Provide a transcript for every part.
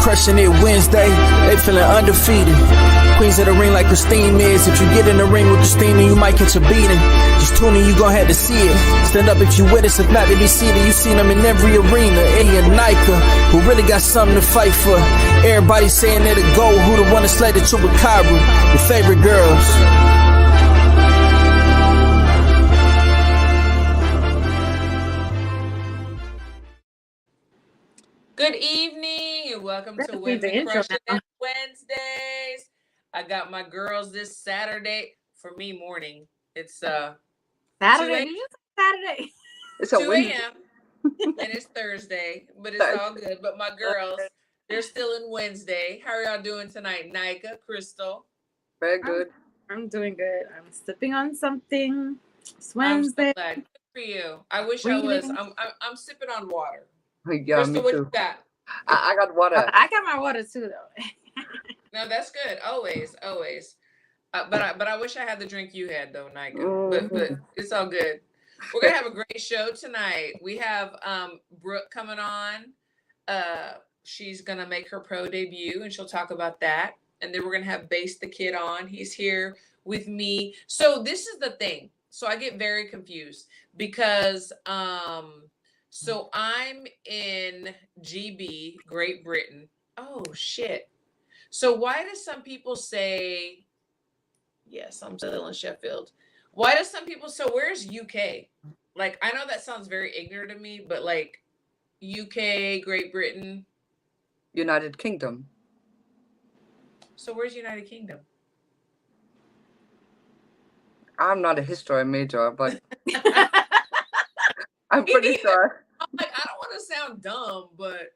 crushing it Wednesday. They feeling undefeated. Queens of the ring like Christine is. If you get in the ring with Christina, you might catch a beating. Just tune in, you gon' have to see it. Stand up if you with us, if not, they be seated. You seen them in every arena. Eddie and Nika, who really got something to fight for. Everybody saying they're the goal. Who the one that slayed the Chupacabra? Your favorite girls. Good evening and welcome to Women Crushing It Wednesdays. I got my girls this Saturday. For me, morning. It's Saturday. Did you say Saturday? It's 2 a.m. and it's Thursday, but it's all good. But my girls, they're still in Wednesday. How are y'all doing tonight, Nika, Crystal? Very good. I'm doing good. I'm sipping on something. It's Wednesday. I'm so glad. Good for you. I wish I was. I'm sipping on water. Yeah, Crystal, me what too. you got? I got water. I got my water too, though. No, that's good. Always. But I wish I had the drink you had, though, Nika. But it's all good. We're gonna have a great show tonight. We have Brook coming on. She's gonna make her pro debut, and she'll talk about that. And then we're gonna have Base the Kid on. He's here with me. So this is the thing. So I get very confused because so I'm in GB, Great Britain. Oh shit. So why do some people say, yes, I'm still in Sheffield. Why do some people, so where's UK? Like, I know that sounds very ignorant to me, but like UK, Great Britain. United Kingdom. So where's United Kingdom? I'm not a history major, but I'm pretty sure. I'm like, I don't want to sound dumb, but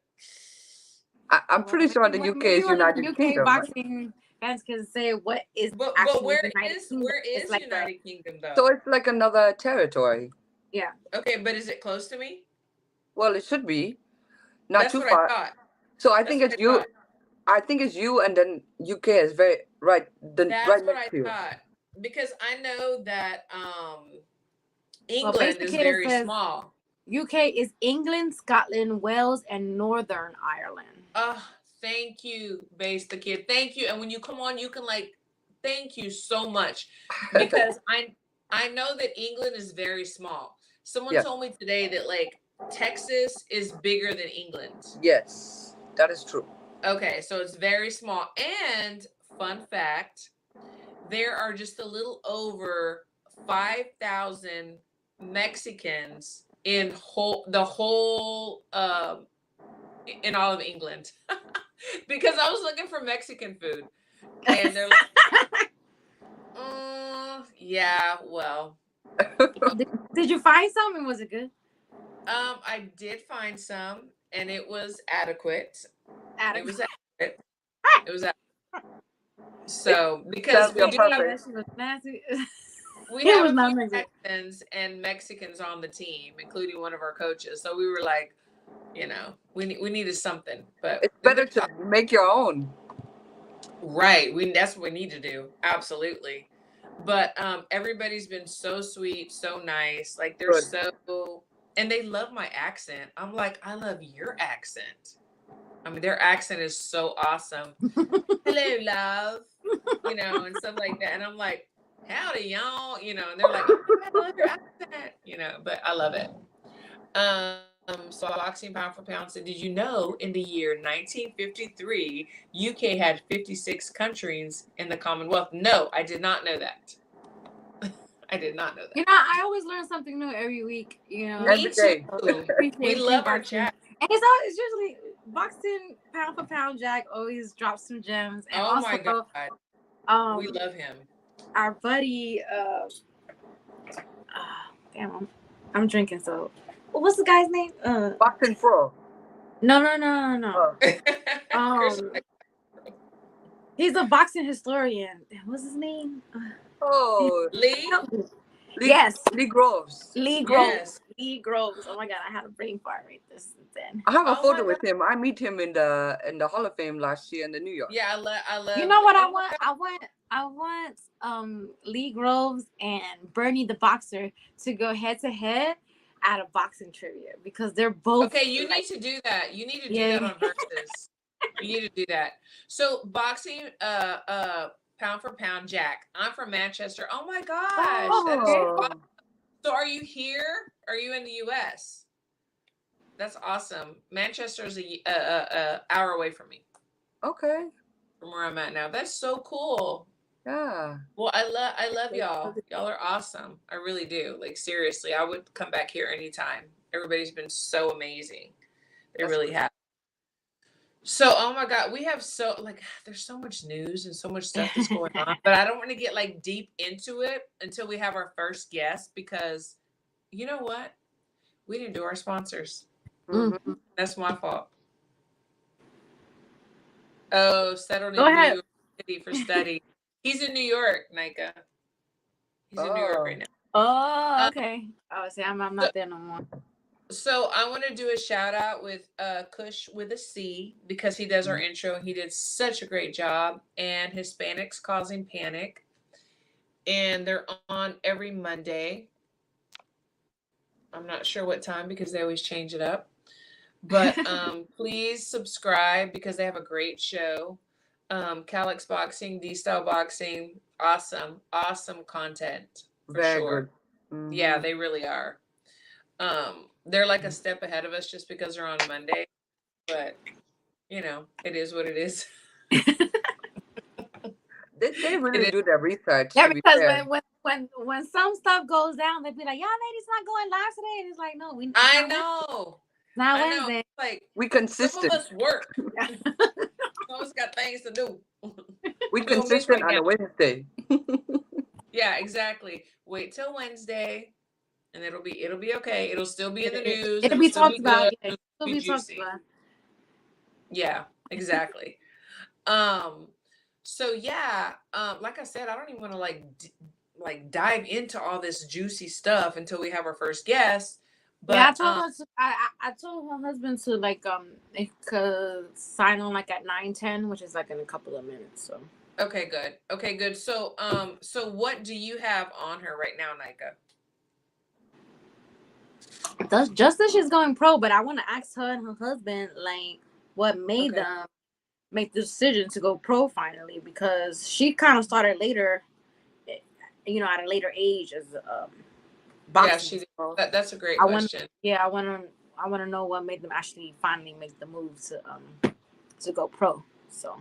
I'm pretty sure the UK is United UK Kingdom. boxing fans can say what is but where is like United Kingdom though? So it's like another territory. Yeah. Okay, but is it close to me? Well, it should be. Not That's too what far. I thought. So I think it's you. I think it's you, and then UK is very right. That's right what next I to you. thought. Because I know that England is very small. UK is England, Scotland, Wales, and Northern Ireland. Thank you, Base the Kid. Thank you. And when you come on, you can thank you so much. Because I know that England is very small. Someone told me today that Texas is bigger than England. Yes, that is true. Okay, so it's very small. And fun fact, there are just a little over 5,000 Mexicans in all of England. Because I was looking for Mexican food. And they're like, yeah, well. Did you find some and was it good? I did find some and it was adequate. It was adequate. It was adequate. So because we do have Texans and Mexicans on the team, including one of our coaches. So we were like, we needed something, but it's better to make your own. Right. That's what we need to do. Absolutely. But everybody's been so sweet, so nice. Like they're so, and they love my accent. I'm like, I love your accent. I mean, their accent is so awesome. Hello, love. And stuff like that. And I'm like, howdy, y'all. And they're like, oh, I love your accent. But I love it. So boxing pound for pound said, did you know in the year 1953, UK had 56 countries in the Commonwealth? No, I did not know that. I did not know that. I always learn something new every week. Every day. We love our chat. And it's usually boxing pound for pound. Jack always drops some gems. And also, my God. We love him. Our buddy, damn, I'm drinking, so what's the guy's name? Boxing Pro. No. He's a boxing historian. What's his name? Lee? Yes. Lee Groves. Yes. Lee Groves. Oh my God, I had a brain fart right this then. I have a photo with him. I meet him in the Hall of Fame last year in the New York. Yeah, I love. You know what I want? I want Lee Groves and Bernie the boxer to go head to head at a boxing trivia because they're both. Okay, you need to do that. You need to do that on Versus. We need to do that. So boxing, pound for pound, Jack. I'm from Manchester. Oh my gosh, that is so awesome. So are you here? Are you in the U.S.? That's awesome. Manchester is a hour away from me. Okay. From where I'm at now. That's so cool. Yeah. Well, I love y'all. Y'all are awesome. I really do. Like seriously, I would come back here anytime. Everybody's been so amazing. They really have. So, oh my God, we have there's so much news and so much stuff that's going on, but I don't want to get like deep into it until we have our first guest because you know what? We didn't do our sponsors. Mm-hmm. That's my fault. Oh, settled in Go New ahead. York City for study. He's in New York, Nika. He's in New York right now. Oh, okay. Oh, see, I'm not there no more. So I want to do a shout out with Kush with a C because he does our intro. He did such a great job. And Hispanics Causing Panic. And they're on every Monday. I'm not sure what time because they always change it up. But please subscribe because they have a great show. Calix Boxing, D-Style Boxing. Awesome content. For Very sure. good. Mm-hmm. Yeah, they really are. They're like a step ahead of us just because they're on Monday, but you know, it is what it is. They really do their research. Yeah, because when some stuff goes down, they be like, "Y'all ladies not going live today," and it's like, "No, we." I know. Not Wednesday. Like we consistent. Some of us work. Some of us got things to do. We consistent on a Wednesday. Yeah, exactly. Wait till Wednesday. And it'll be okay. It'll still be in the news. It'll be talked about. Yeah, it'll be talked about. Yeah, exactly. So yeah, like I said, I don't even want to like dive into all this juicy stuff until we have our first guest. But yeah, I told her husband to like sign on like at 9:10, which is like in a couple of minutes. So okay, good. So so what do you have on her right now, Nika? Justice is going pro, but I want to ask her and her husband like what made them make the decision to go pro finally, because she kind of started later, you know, at a later age as boxing. Yeah, that's a great question. I want to know what made them actually finally make the move to go pro. So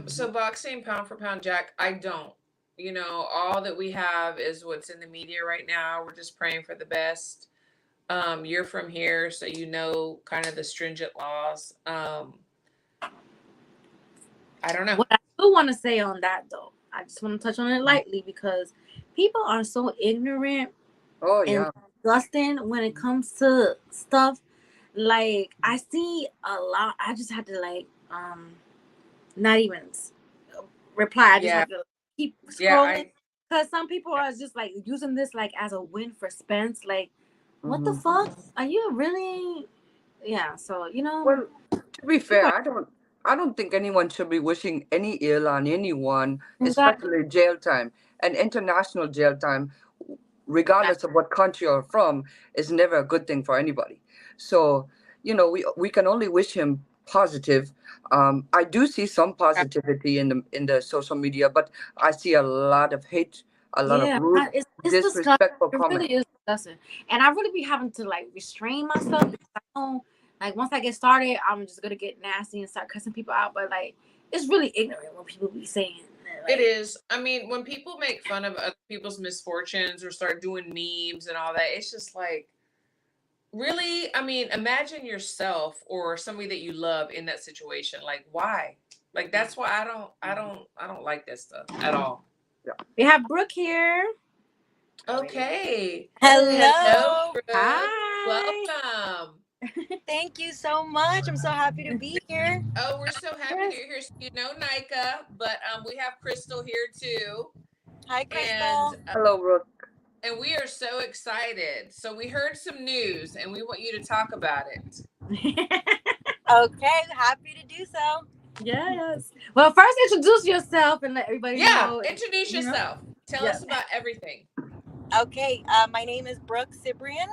so boxing pound for pound, Jack, I don't. You know, all that we have is what's in the media right now. We're just praying for the best. You're from here, so you know kind of the stringent laws. I don't know. What I do want to say on that, though, I just want to touch on it lightly because people are so ignorant and disgusting when it comes to stuff. Like, I see a lot. I just had to, like, not even reply. I just had to keep scrolling. Because some people are just, like, using this, like, as a win for Spence. Like, what the fuck? Are you really? Yeah, so, you know. Well, to be fair, I don't think anyone should be wishing any ill on anyone, especially jail time. And international jail time, regardless of what country you're from, is never a good thing for anybody. So, you know, we can only wish him positive. I do see some positivity in the social media, but I see a lot of hate, a lot of rude, disrespectful comments. It really is disgusting. And I really be having to like restrain myself because I know, like, once I get started, I'm just gonna get nasty and start cussing people out. But like, it's really ignorant when people be saying that. Like, it is. I mean, when people make fun of other people's misfortunes or start doing memes and all that, it's just like, really? I mean, imagine yourself or somebody that you love in that situation. Like, why? Like, that's why I don't like that stuff at all. Yeah. We have Brooke here. Okay. Hello. Brooke. Hi. Welcome. Thank you so much. I'm so happy to be here. Oh, we're so happy that you're here. So you know Nika, but we have Crystal here too. Hi, Crystal. And, hello, Brooke. And we are so excited. So we heard some news and we want you to talk about it. Okay, happy to do so. Yes. Well, first introduce yourself and let everybody know. Yeah, introduce yourself. Tell us about everything. Okay, my name is Brook Sibrian.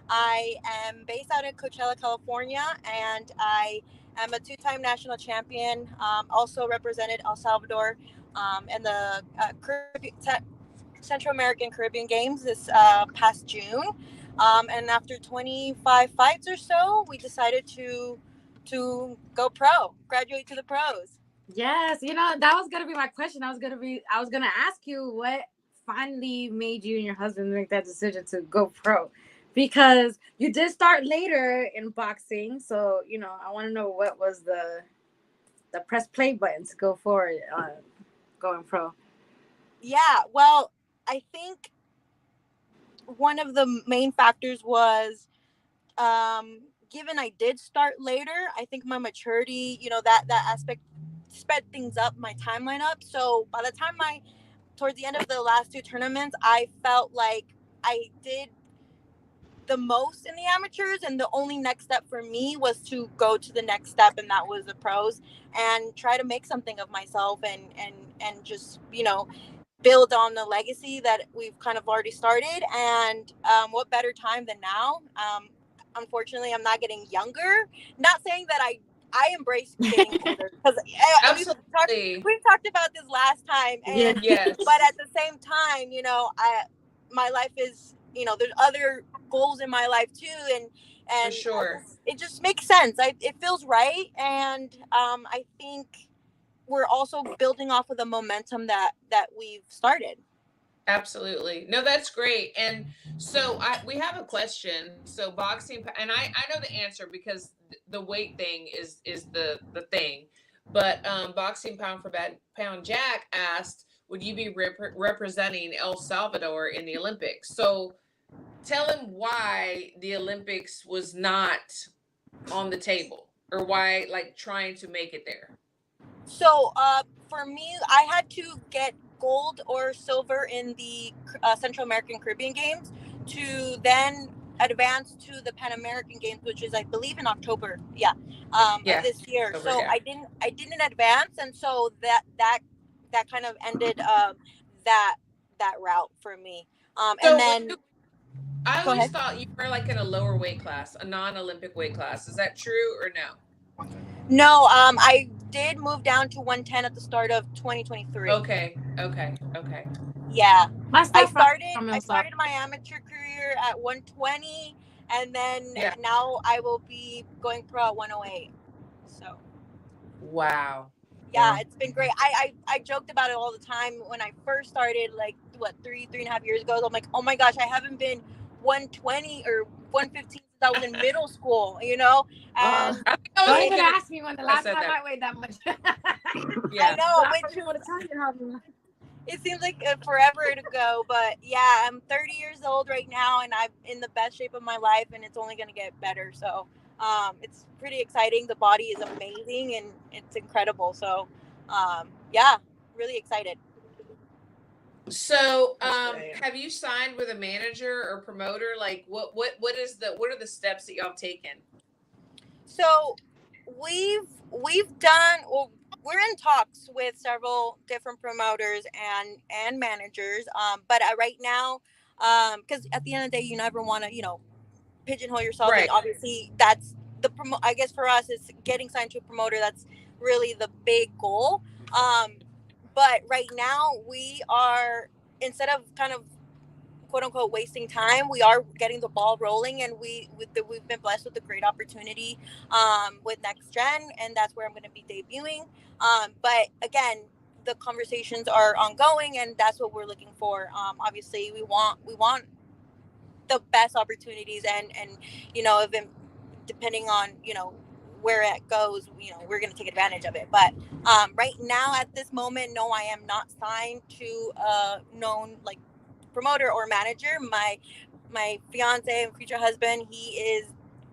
I am based out in Coachella, California, and I I'm a two-time national champion. Also represented El Salvador in the Central American Caribbean Games this past June. And after 25 fights or so, we decided to go pro, graduate to the pros. Yes, that was gonna be my question. I was gonna ask you what finally made you and your husband make that decision to go pro, because you did start later in boxing. So I want to know what was the press play button to go forward going pro. Yeah, well, I think one of the main factors was given I did start later, I think my maturity, that aspect sped things up, my timeline up. So by the time towards the end of the last two tournaments, I felt like I did the most in the amateurs, and the only next step for me was to go to the next step, and that was the pros, and try to make something of myself and just build on the legacy that we've kind of already started. And what better time than now? Unfortunately, I'm not getting younger. Not saying that I embrace getting older, because we've talked about this last time. And yes. But at the same time, my life is, there's other goals in my life too, and for sure, it just makes sense. It feels right, and I think we're also building off of the momentum that we've started. Absolutely. No, that's great. And so we have a question. So boxing, and I know the answer because the weight thing is the thing. But boxing pound for pound Jack asked, would you be representing El Salvador in the Olympics? So tell him why the Olympics was not on the table, or why trying to make it there. So for me, I had to get gold or silver in the Central American Caribbean Games to then advance to the Pan American Games, which is, I believe, in October. Of this year. October, so I didn't advance, and so that kind of ended that route for me. And then I always thought you were in a lower weight class, a non-Olympic weight class. Is that true or no? No, I did move down to 110 at the start of 2023. Okay. Yeah. I started my amateur career at 120, and then now I will be going pro at 108. So. Wow. Yeah, it's been great. I joked about it all the time when I first started, 3.5 years ago. I'm like, oh my gosh, I haven't been 120 or 115 since I was in middle school, And don't even ask me when the last time I weighed that much. I know. It seems like forever ago, but yeah, I'm 30 years old right now, and I'm in the best shape of my life, and it's only going to get better. So it's pretty exciting. The body is amazing, and it's incredible. So yeah, really excited. So have you signed with a manager or promoter? What are the steps that y'all have taken? So we've done, well, we're in talks with several different promoters and managers, but right now, because at the end of the day, you never want to pigeonhole yourself, right. And obviously that's I guess for us, is getting signed to a promoter. That's really the big goal. But right now we are, instead of kind of quote unquote wasting time, we are getting the ball rolling, and we've been blessed with a great opportunity with Next Gen, and that's where I'm going to be debuting. But again, the conversations are ongoing, and that's what we're looking for. Obviously we want the best opportunities, and even depending on where it goes, we're going to take advantage of it. But right now, at this moment, no, I am not signed to a known promoter or manager. My fiance and future husband, he is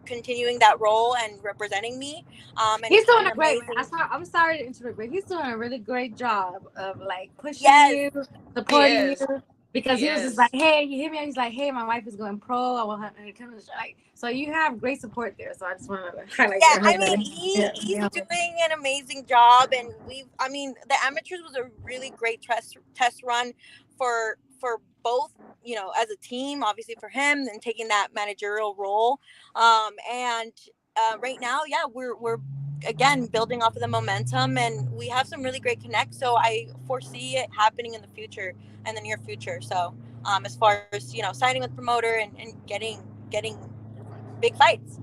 continuing that role and representing me. And he's doing a great. I'm sorry to interrupt, but he's doing a really great job of pushing you, supporting you. Because he was just like, hey, he hit me up. He's like, hey, my wife is going pro. I want her to come to the show. So you have great support there. So I just want to highlight that. Yeah, I mean, he's doing an amazing job. And the amateurs was a really great test run for both, as a team, obviously for him, and taking that managerial role. And right now, yeah, we're again, building off of the momentum, and we have some really great connects. So I foresee it happening in the future, in the near future. So as far as, you know, signing with promoter and getting big fights.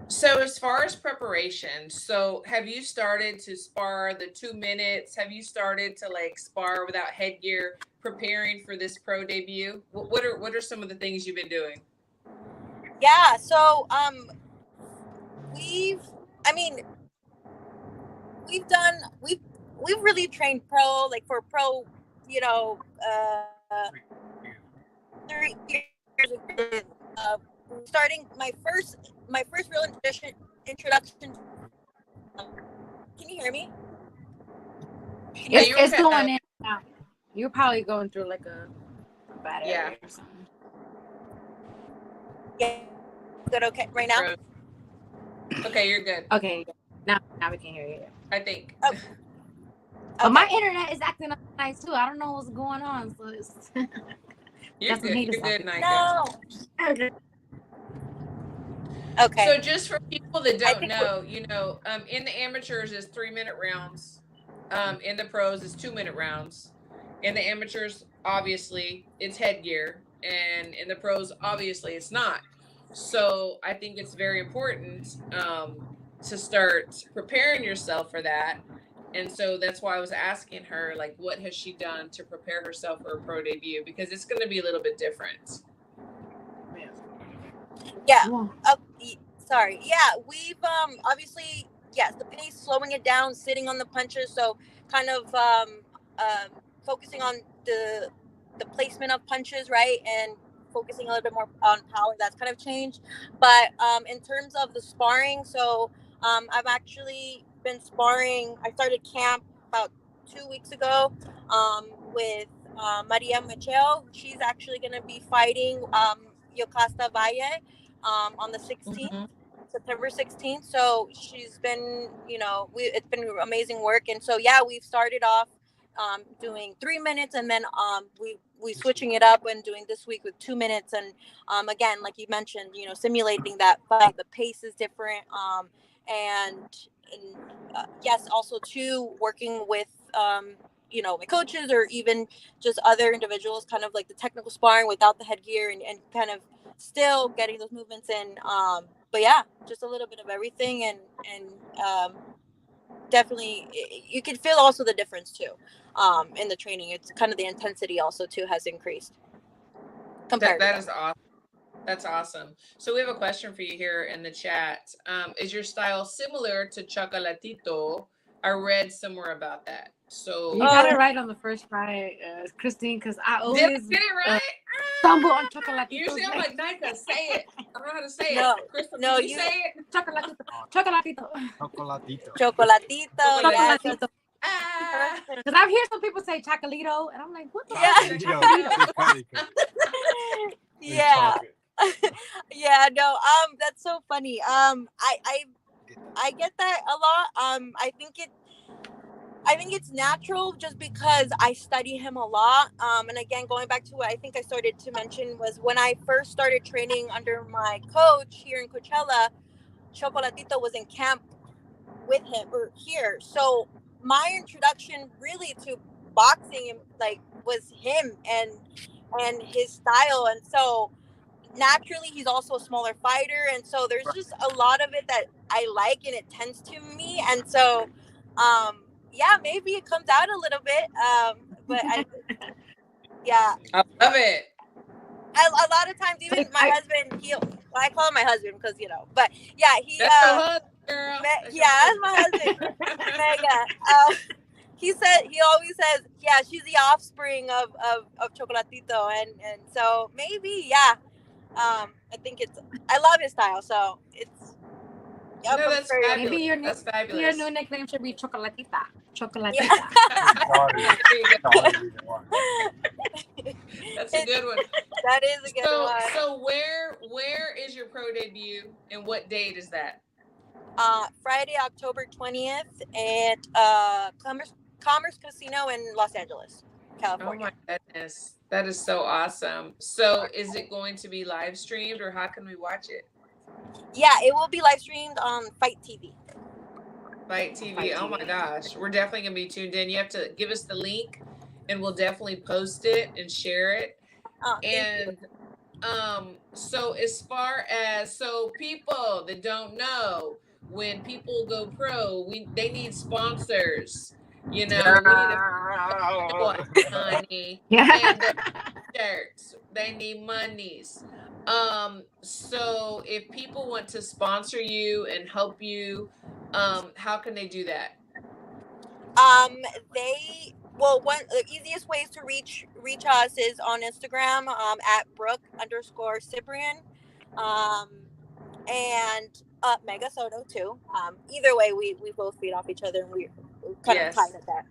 So as far as preparation, so have you started to spar the 2 minutes? Have you started to like spar without headgear, preparing for this pro debut? What are some of the things you've been doing? Yeah, so we've really trained pro, like for pro, you know, 3 years ago. Starting my first real introduction. Can you hear me? It's going in now. You're probably going through like a bad area or something. Yeah. Good. Okay. Right now. Okay, you're good. Okay. Now we can hear you. I think. Okay. But my internet is acting up nice too. I don't know what's going on. So it's You're good. You're good, Nika. No. Okay. So just for people that don't know, you know, in the amateurs it's 3-minute rounds. In the pros it's 2-minute rounds. In the amateurs, obviously, it's headgear, and in the pros, obviously, it's not. So I think it's very important to start preparing yourself for that. And so that's why I was asking her, like, what has she done to prepare herself for a pro debut? Because it's going to be a little bit different. Yeah. Sorry. Yeah, we've obviously, yes, the pace, slowing it down, sitting on the punches, so kind of focusing on the placement of punches, right, and focusing a little bit more on power. That's kind of changed. But in terms of the sparring, so I've actually been sparring. I started camp about 2 weeks ago with Maria Macheo. She's actually going to be fighting Yocasta Valle on the 16th, September 16th. So she's been, you know, it's been amazing work. And so, yeah, we've started off doing 3 minutes, and then we switching it up and doing this week with 2 minutes. And again, like you mentioned, you know, simulating that fight. The pace is different. And yes, also too, working with you know, my coaches or even just other individuals, kind of like the technical sparring without the headgear, and kind of still getting those movements in. But yeah, just a little bit of everything, and definitely you can feel also the difference too in the training. It's kind of the intensity also too has increased compared that is awesome. That's awesome. So we have a question for you here in the chat. Is your style similar to Chocolatito? I read somewhere about that. So you got it right on the first try, Christine, because I always did I get it right? stumble on Chocolatito. You sound like Nika. Say it. I don't know how to say No, it. Crystal, no, you say it. Chocolatito. Chocolatito. Chocolatito. Because I've heard some people say Chocolito, and I'm like, what the heck? Yeah. Yeah, no, that's so funny. I get that a lot. I think it's natural just because I study him a lot. And again, going back to what I think I started to mention was when I first started training under my coach here in Coachella, Chocolatito was in camp with him or here. So my introduction really to boxing was him and his style. And so naturally he's also a smaller fighter, and so there's just a lot of it that I like, and it tends to me. And so yeah, maybe it comes out a little bit, but I love it. A lot of times, even my husband, I call him my husband because, you know, but yeah, that's your husband, girl. That's my husband. Mega. He always says, yeah, she's the offspring of Chocolatito, and so maybe, yeah. I think I love his style, so it's. No, that's fabulous. Maybe your new nickname should be Chocolatita. Chocolatita. Yeah. That's a good one. That is a good one. So where is your pro debut, and what date is that? Friday, October 20th at Commerce Casino in Los Angeles, California. Oh my goodness. That is so awesome. So is it going to be live streamed, or how can we watch it? Yeah, it will be live streamed on Fight TV. Fight TV. Oh my gosh. We're definitely going to be tuned in. You have to give us the link and we'll definitely post it and share it. And so as far as people that don't know, when people go pro, they need sponsors. You know, we need money. And the shirts. They need monies. So if people want to sponsor you and help you, how can they do that? One the easiest ways to reach us is on Instagram at Brook_Sibrian, and Mega Soto too. Either way, we both feed off each other and we're kind of tied at that.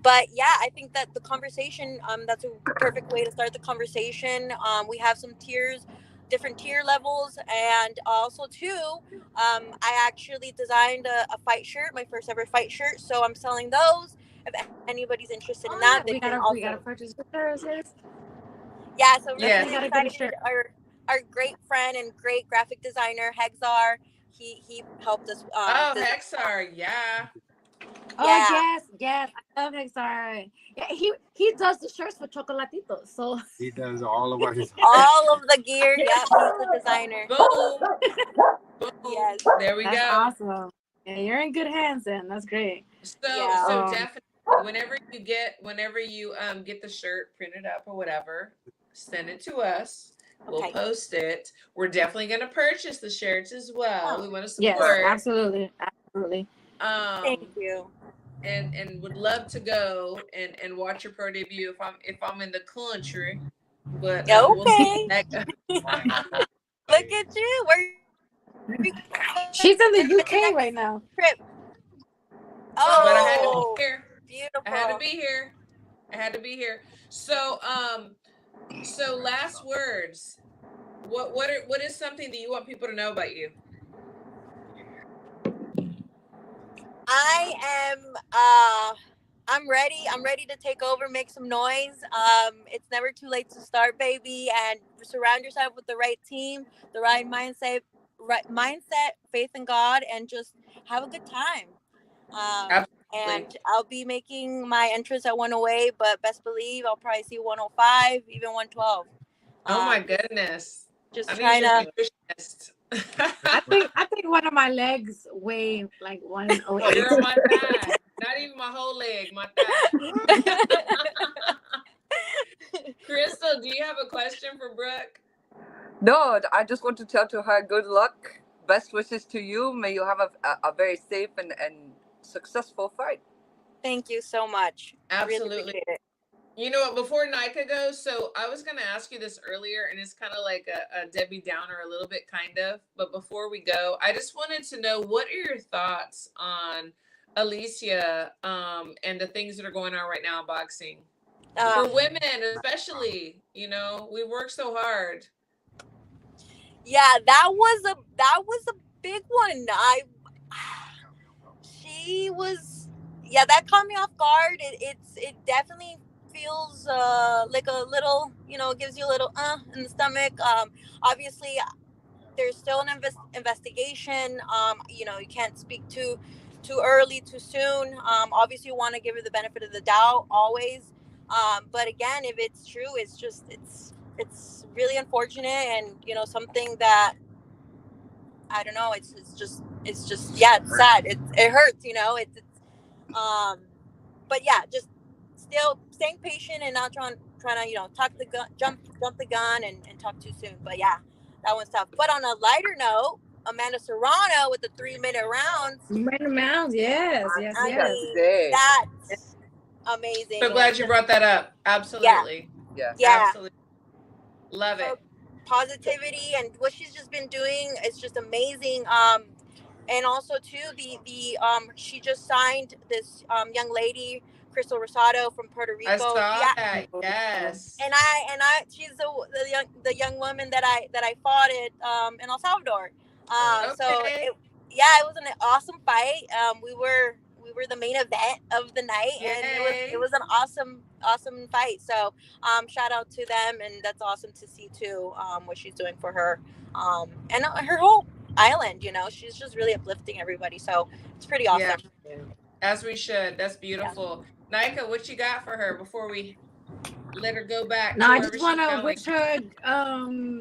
But yeah, I think that the conversation, that's a perfect way to start the conversation. We have some tiers, different tier levels, and also too, I actually designed a fight shirt, my first ever fight shirt. So I'm selling those. If anybody's interested in that, we gotta purchase pictures. Yeah, so we're really excited. Our great friend and great graphic designer Hexar, he helped us. Hexar, yeah. Yes, I love Hexar. Yeah, he does the shirts for Chocolatitos, so he does all of our all of the gear. Yeah, he's the designer. Boom. Yes, there we That's go. Awesome. Yeah, you're in good hands then. That's great. So definitely, whenever you get the shirt printed up or whatever, send it to us. We'll post it. We're definitely going to purchase the shirts as well. We want to support. Yes, absolutely. Thank you. And would love to go and watch your pro debut if I'm in the country. But okay. Look at you. She's in the UK right now. Trip. Oh, but I had to be here. Beautiful. I had to be here. So last words. What is something that you want people to know about you? I'm ready. I'm ready to take over, make some noise. It's never too late to start, baby. And surround yourself with the right team, the right mindset, faith in God, and just have a good time. And I'll be making my entrance at 108, but best believe I'll probably see 105, even 112. Oh my goodness! Just trying to. I think one of my legs weigh like 108. Girl, my thigh. Not even my whole leg, my thigh. Crystal, do you have a question for Brooke? No, I just want to tell to her good luck. Best wishes to you. May you have a very safe and successful fight. Thank you so much. Absolutely. Really appreciate it. You know what, before Nika goes, so I was going to ask you this earlier, and it's kind of like a Debbie Downer a little bit, kind of. But before we go, I just wanted to know, what are your thoughts on Alicia and the things that are going on right now in boxing? For women especially, you know, we work so hard. Yeah, that was a big one. That caught me off guard. It definitely feels like a little, gives you a little in the stomach. Obviously there's still an investigation. You can't speak too early, too soon. Obviously you want to give her the benefit of the doubt always. But again, if it's true, it's really unfortunate, and something that I don't know. It's just it's sad. It hurts. But yeah, just still staying patient and not trying to jump the gun and talk too soon. But yeah, that one's tough. But on a lighter note, Amanda Serrano with the 3-minute rounds. 3-minute rounds, yes. That's amazing. So glad you brought that up. Absolutely. Yeah. Absolutely. Love it. Positivity and what she's just been doing is just amazing. And also too, she just signed this young lady, Crystal Rosado from Puerto Rico. I saw that. Yes. And I she's the young woman that I fought in El Salvador. So it was an awesome fight. We were the main event of the night. Yay. And it was an awesome fight. So shout out to them, and that's awesome to see too what she's doing for her and her whole island. You know, she's just really uplifting everybody. So it's pretty awesome. Yeah, as we should. That's beautiful. Nika, what you got for her before we let her go back No, to I wherever just she's want to going? wish her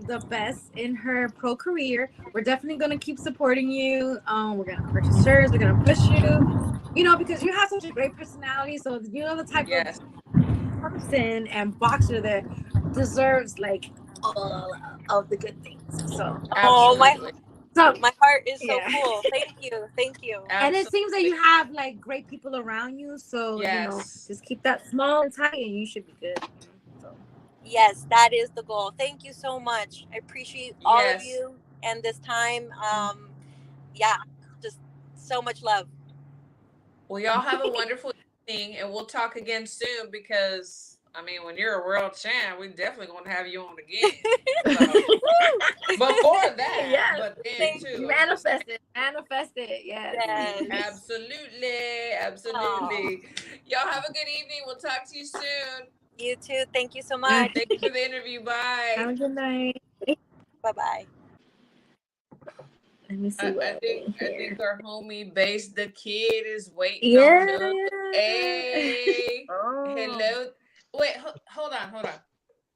the best in her pro career. We're definitely going to keep supporting you. We're going to purchase shirts. We're going to push you, you know, because you have such a great personality. So you know the type Yes. of person and boxer that deserves like all of the good things. So Absolutely. My heart is so Yeah. full. Thank you. And it seems that you Absolutely. have like great people around you. So you know, Yes. just keep that small and tight, and you should be good. So. Yes, that is the goal. Thank you so much. I appreciate all of Yes. you and this time. Yeah, just so much love. Well, y'all have a wonderful evening, and we'll talk again soon because, I mean, when you're a world champ, we definitely going to have you on again. So, before that, Yes. but then too. Manifest it. Yes. Absolutely. Y'all have a good evening. We'll talk to you soon. You too. Thank you so much. Thank you for the interview. Bye. Have a good night. Bye-bye. Let me see I think our homie Base the Kid is waiting on us. Hey. Hello. Wait, hold on.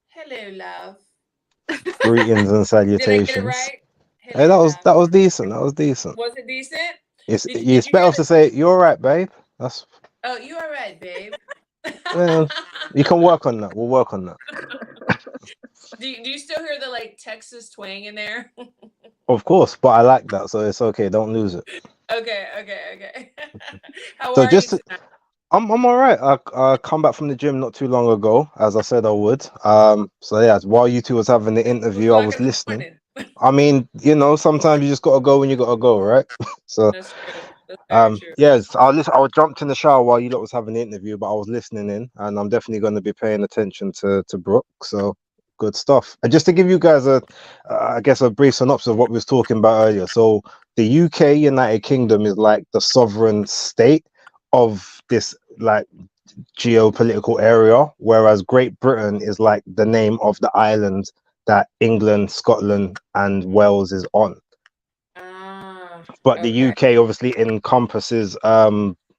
Hello, love. Greetings and salutations. Did I get it right? Hello, Hey, that was love. decent. Was it decent? It's better off to say you're all right, babe. That's. Oh, you all right, babe? Well, you can work on that. We'll work on that. Do you still hear the like Texas twang in there? Of course, but I like that, so it's okay. Don't lose it. Okay. How So are you tonight? I'm all right. I come back from the gym not too long ago, as I said I would. So yeah, while you two was having the interview, I was listening. I mean, you know, sometimes you just gotta go when you gotta go, right? So That's true. That's very true. yes, I jumped in the shower while you lot was having the interview, but I was listening in, and I'm definitely going to be paying attention to Brook. So good stuff. And just to give you guys I guess a brief synopsis of what we was talking about earlier. So the UK, United Kingdom, is like the sovereign state of this like geopolitical area, whereas Great Britain is like the name of the island that England, Scotland, and Wales is on. But the UK obviously encompasses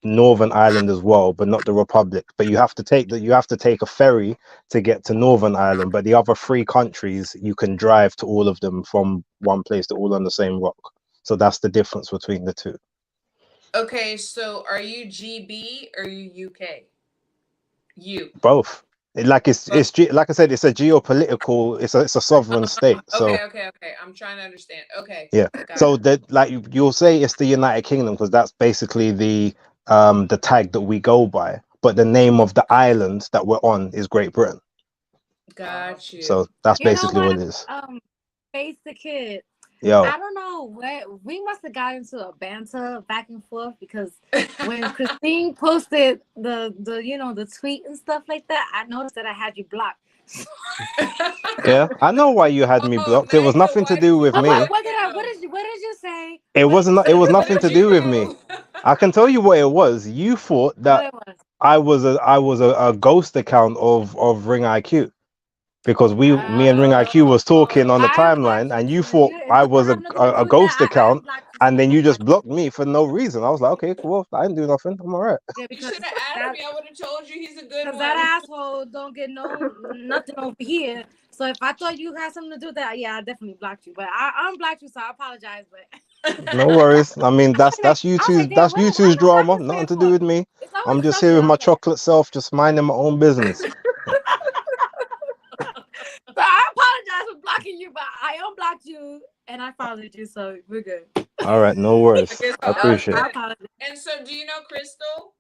Northern Ireland as well, but not the Republic. But you have to take a ferry to get to Northern Ireland. But the other three countries, you can drive to all of them from one place. They're all on the same rock. So that's the difference between the two. Okay, so are you GB or are you UK? You both. Like it's like I said, it's a geopolitical. It's a sovereign state. So okay. I'm trying to understand. Okay. yeah. So that like you'll say it's the United Kingdom because that's basically the tag that we go by. But the name of the island that we're on is Great Britain. Got you. So that's basically what it is. Face the Kid. Yo. I don't know what we must have got into a banter back and forth because when Christine posted the tweet and stuff like that, I noticed that I had you blocked. Yeah, I know why you had me blocked. It was nothing to do with me. What did you say? It was nothing to do with me. I can tell you what it was. You thought that I was a ghost account of Ring IQ. Because me and Ring IQ was talking on the timeline, and you thought I was a ghost account, and then you just blocked me for no reason. I was like, okay, cool, I didn't do nothing. I'm all right. Yeah, you should have added me. I would have told you he's a good one. Because that asshole don't get nothing over here. So if I thought you had something to do with that, yeah, I definitely blocked you. But I unblocked you, so I apologize. But no worries. I mean, that's YouTube's drama. Nothing to do with me. I'm just here with my chocolate self, just minding my own business. So I apologize for blocking you, but I unblocked you and I followed you, so we're good. All right, no worries. I appreciate it. And so, do you know Crystal?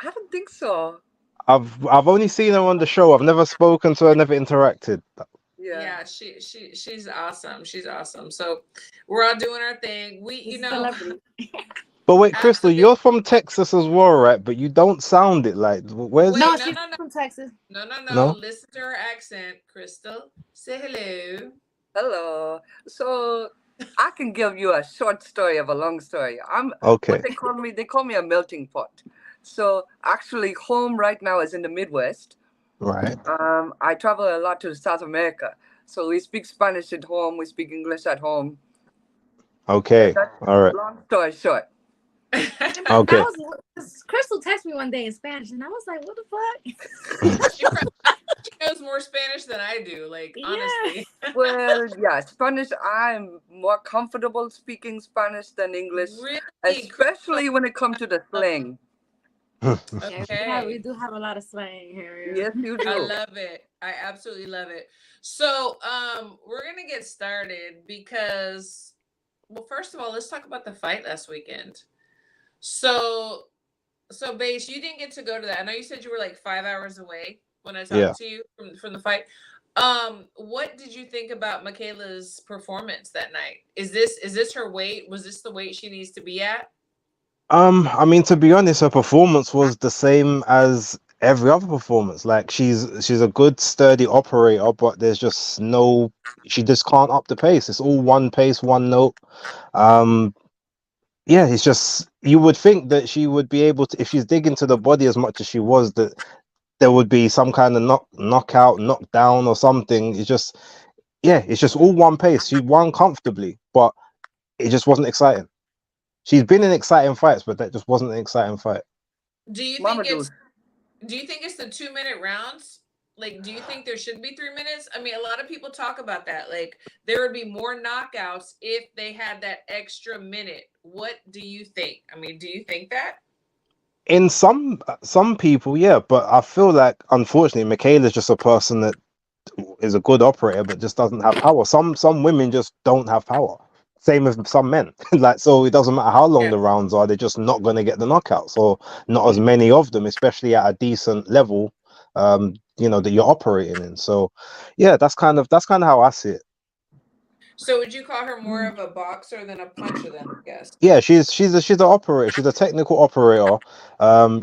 I don't think so. I've only seen her on the show. I've never spoken to her, never interacted. Yeah, she's awesome. She's awesome. So we're all doing our thing. But wait, Crystal, you're from Texas as well, right? But you don't sound it like. Where's? No, she's from Texas. No. Listen to her accent, Crystal. Say hello. Hello. So I can give you a short story of a long story. I'm okay. What they call me a melting pot. So actually, home right now is in the Midwest. Right. I travel a lot to South America, so we speak Spanish at home. We speak English at home. Okay. That's All right. long story short. Okay. Crystal texted me one day in Spanish, and I was like, "What the fuck?" She knows more Spanish than I do. Like, honestly. Well, yeah, Spanish. I'm more comfortable speaking Spanish than English, Really? especially when it comes to the slang. Okay. We do have a lot of slang here. Yes, you do. I love it. I absolutely love it. So, we're gonna get started because, well, first of all, let's talk about the fight last weekend. So, Base, you didn't get to go to that. I know you said you were like 5 hours away when I Yeah. talked to you from the fight. What did you think about Michaela's performance that night? Is this her weight? Was this the weight she needs to be at? I mean, to be honest, her performance was the same as every other performance. Like she's a good, sturdy operator, but there's just no, she just can't up the pace. It's all one pace, one note. Yeah, it's just, you would think that she would be able to, if she's digging to the body as much as she was, that there would be some kind of knockout, knockdown or something. It's just, yeah, it's just all one pace. She won comfortably, but it just wasn't exciting. She's been in exciting fights, but that just wasn't an exciting fight. Do you Mama think it's the 2-minute rounds? Like, do you think there should be 3 minutes? I mean, a lot of people talk about that. Like, there would be more knockouts if they had that extra minute. What do you think? I mean, do you think that? In some people, yeah, but I feel like, unfortunately, Michaela's just a person that is a good operator but just doesn't have power. Some women just don't have power. Same with some men. Like, so it doesn't matter how long the rounds are, they're just not going to get the knockouts, or not as many of them, especially at a decent level, you know, that you're operating in. So yeah, that's kind of how I see it. So would you call her more of a boxer than a puncher then, I guess? Yeah, she's an operator. She's a technical operator.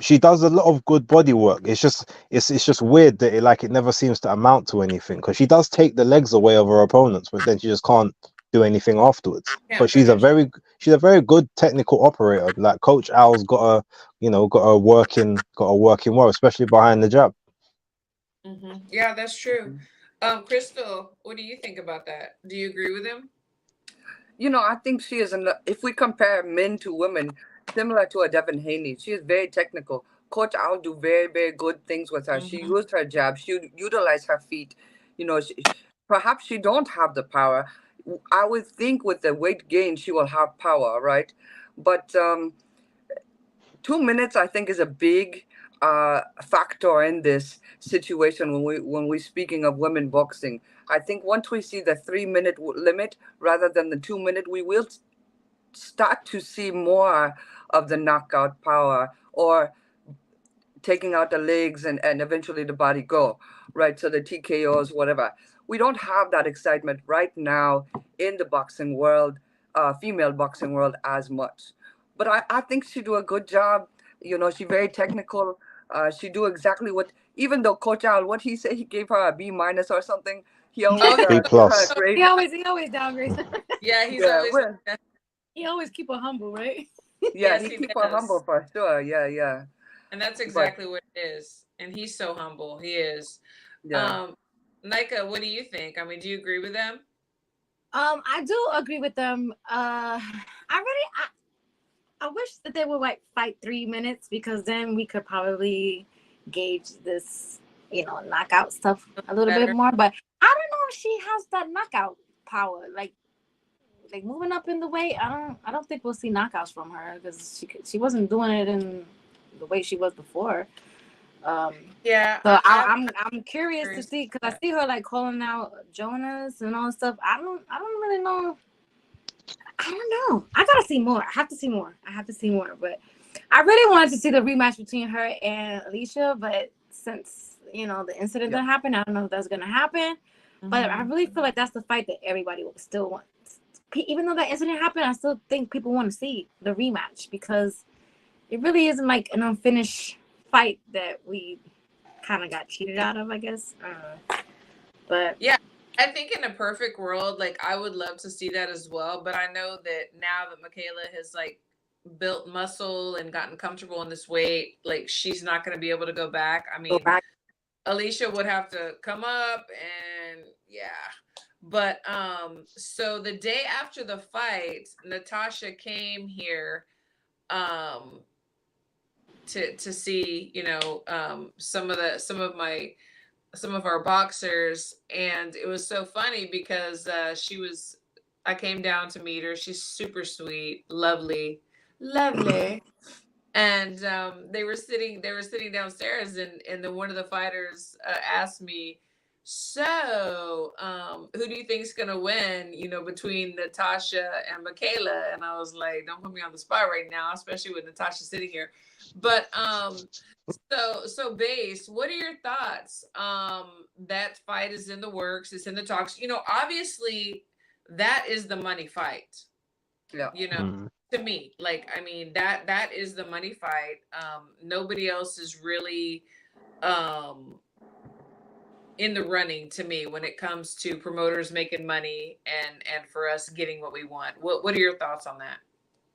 She does a lot of good body work. It's just weird that it never seems to amount to anything, because she does take the legs away of her opponents, but then she just can't do anything afterwards. But she's a very good technical operator. Like, Coach Al's got her working well, especially behind the jab. Yeah, that's true. Crystal, what do you think about that? Do you agree with him? You know, I think she is, if we compare men to women, similar to a Devin Haney. She is very technical. Coach Al do very, very good things with her. She used her jab. She utilized her feet. You know, perhaps she don't have the power. I would think with the weight gain, she will have power, right? But 2 minutes, I think, is a big factor in this situation when we're speaking of women boxing. I think once we see the 3 minute limit rather than the 2 minute, we will start to see more of the knockout power, or taking out the legs and eventually the body go, right? So the TKOs, whatever. We don't have that excitement right now in the boxing world, female boxing world, as much. But I think she do a good job. You know, she very technical. She do exactly what, even though Coach Al, what he said, he gave her a B- or something. He always B+. He always downgrades. Yeah, he's always. He always keep her humble, right? Yeah, Yes, he keep does. her humble for sure. Yeah. And that's exactly what it is. And he's so humble. He is. Yeah. Nika, what do you think? I mean, do you agree with them? I do agree with them. I wish that they would fight 3 minutes, because then we could probably gauge this, knockout stuff a little bit more. But I don't know if she has that knockout power. Like moving up in the weight, I don't think we'll see knockouts from her, because she wasn't doing it in the way she was before. Yeah. So I'm curious to see, because I see her calling out Jonas and all that stuff. I don't really know. I don't know. I gotta see more. I have to see more. But I really wanted to see the rematch between her and Alicia. But since the incident that happened, I don't know if that's gonna happen. But I really feel like that's the fight that everybody still wants. Even though that incident happened, I still think people want to see the rematch, because it really isn't an unfinished fight that we kind of got cheated out of, I guess. But yeah, I think in a perfect world, I would love to see that as well. But I know that now that Michaela has built muscle and gotten comfortable in this weight, she's not going to be able to go back. I mean, Alicia would have to come up, and But so the day after the fight, Natasha came here to see, you know, some of our boxers, and it was so funny because I came down to meet her. She's super sweet, lovely, lovely. And they were sitting downstairs, and then one of the fighters asked me, so who do you think's gonna win, you know, between Natasha and Michaela? And I was like, don't put me on the spot right now, especially with Natasha sitting here. But so base, what are your thoughts? That fight is in the works, it's in the talks, you know, obviously that is the money fight. Yeah. You know, to me, like, I mean, that is the money fight. Nobody else is really in the running to me when it comes to promoters making money and for us getting what we want. What are your thoughts on that?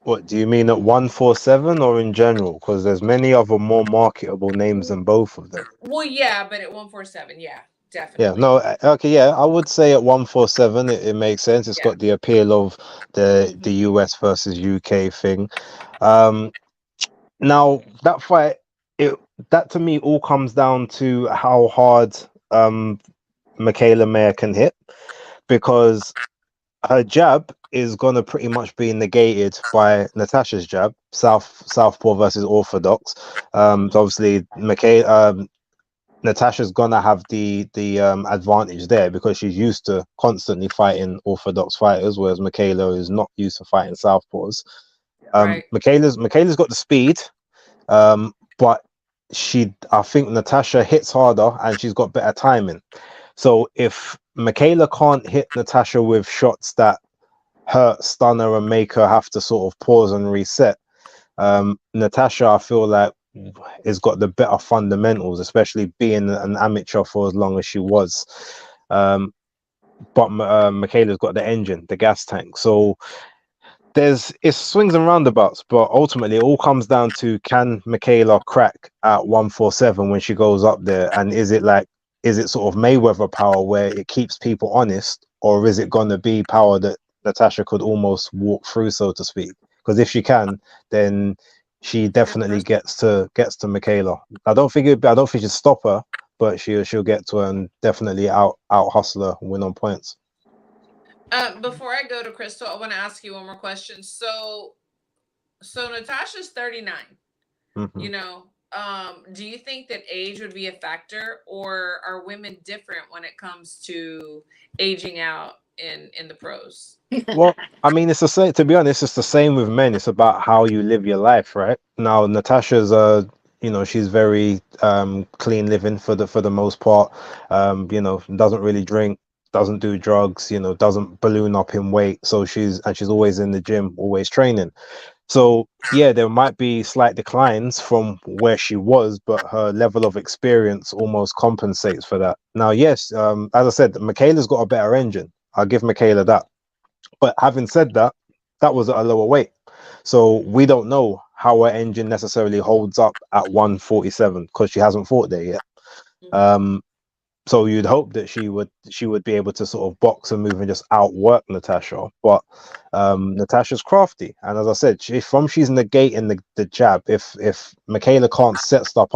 What do you mean at 147 or in general? Because there's many other more marketable names than both of them. Well, yeah, but at 147, yeah, Yeah, definitely. no, okay, yeah, I would say at 147 it makes sense. It's Yeah. got the appeal of the US versus UK thing. Now that fight, that to me all comes down to how hard Michaela Mayer can hit, because her jab is gonna pretty much be negated by Natasha's jab, southpaw versus orthodox. So obviously Natasha's gonna have the advantage there because she's used to constantly fighting orthodox fighters, whereas Michaela is not used to fighting southpaws. Right. Michaela's got the speed, but I think Natasha hits harder and she's got better timing. So if Michaela can't hit Natasha with shots that hurt, stun her, and make her have to sort of pause and reset, Natasha, I feel like, has got the better fundamentals, especially being an amateur for as long as she was. But Michaela's got the engine, the gas tank. So it's swings and roundabouts, but ultimately it all comes down to, can Michaela crack at 147 when she goes up there? And is it sort of Mayweather power where it keeps people honest, or is it going to be power that Natasha could almost walk through, so to speak? Because if she can, then she definitely gets to Michaela. I don't think she'd stop her, but she'll get to her and definitely out hustle her, win on points. Before I go to Crystal, I want to ask you one more question. So Natasha's 39. You know, do you think that age would be a factor, or are women different when it comes to aging out in the pros? Well, I mean, it's the same. To be honest, it's the same with men. It's about how you live your life, right? Now, Natasha's she's very clean living for the most part. Doesn't really drink, doesn't do drugs, doesn't balloon up in weight. So she's always in the gym, always training. So yeah, there might be slight declines from where she was, but her level of experience almost compensates for that. Now, yes, as I said, Michaela's got a better engine. I'll give Michaela that. But having said that, that was at a lower weight. So we don't know how her engine necessarily holds up at 147 because she hasn't fought there yet. So you'd hope that she would be able to sort of box and move and just outwork Natasha. But Natasha's crafty, and as I said, she's negating the jab. If Michaela can't set stuff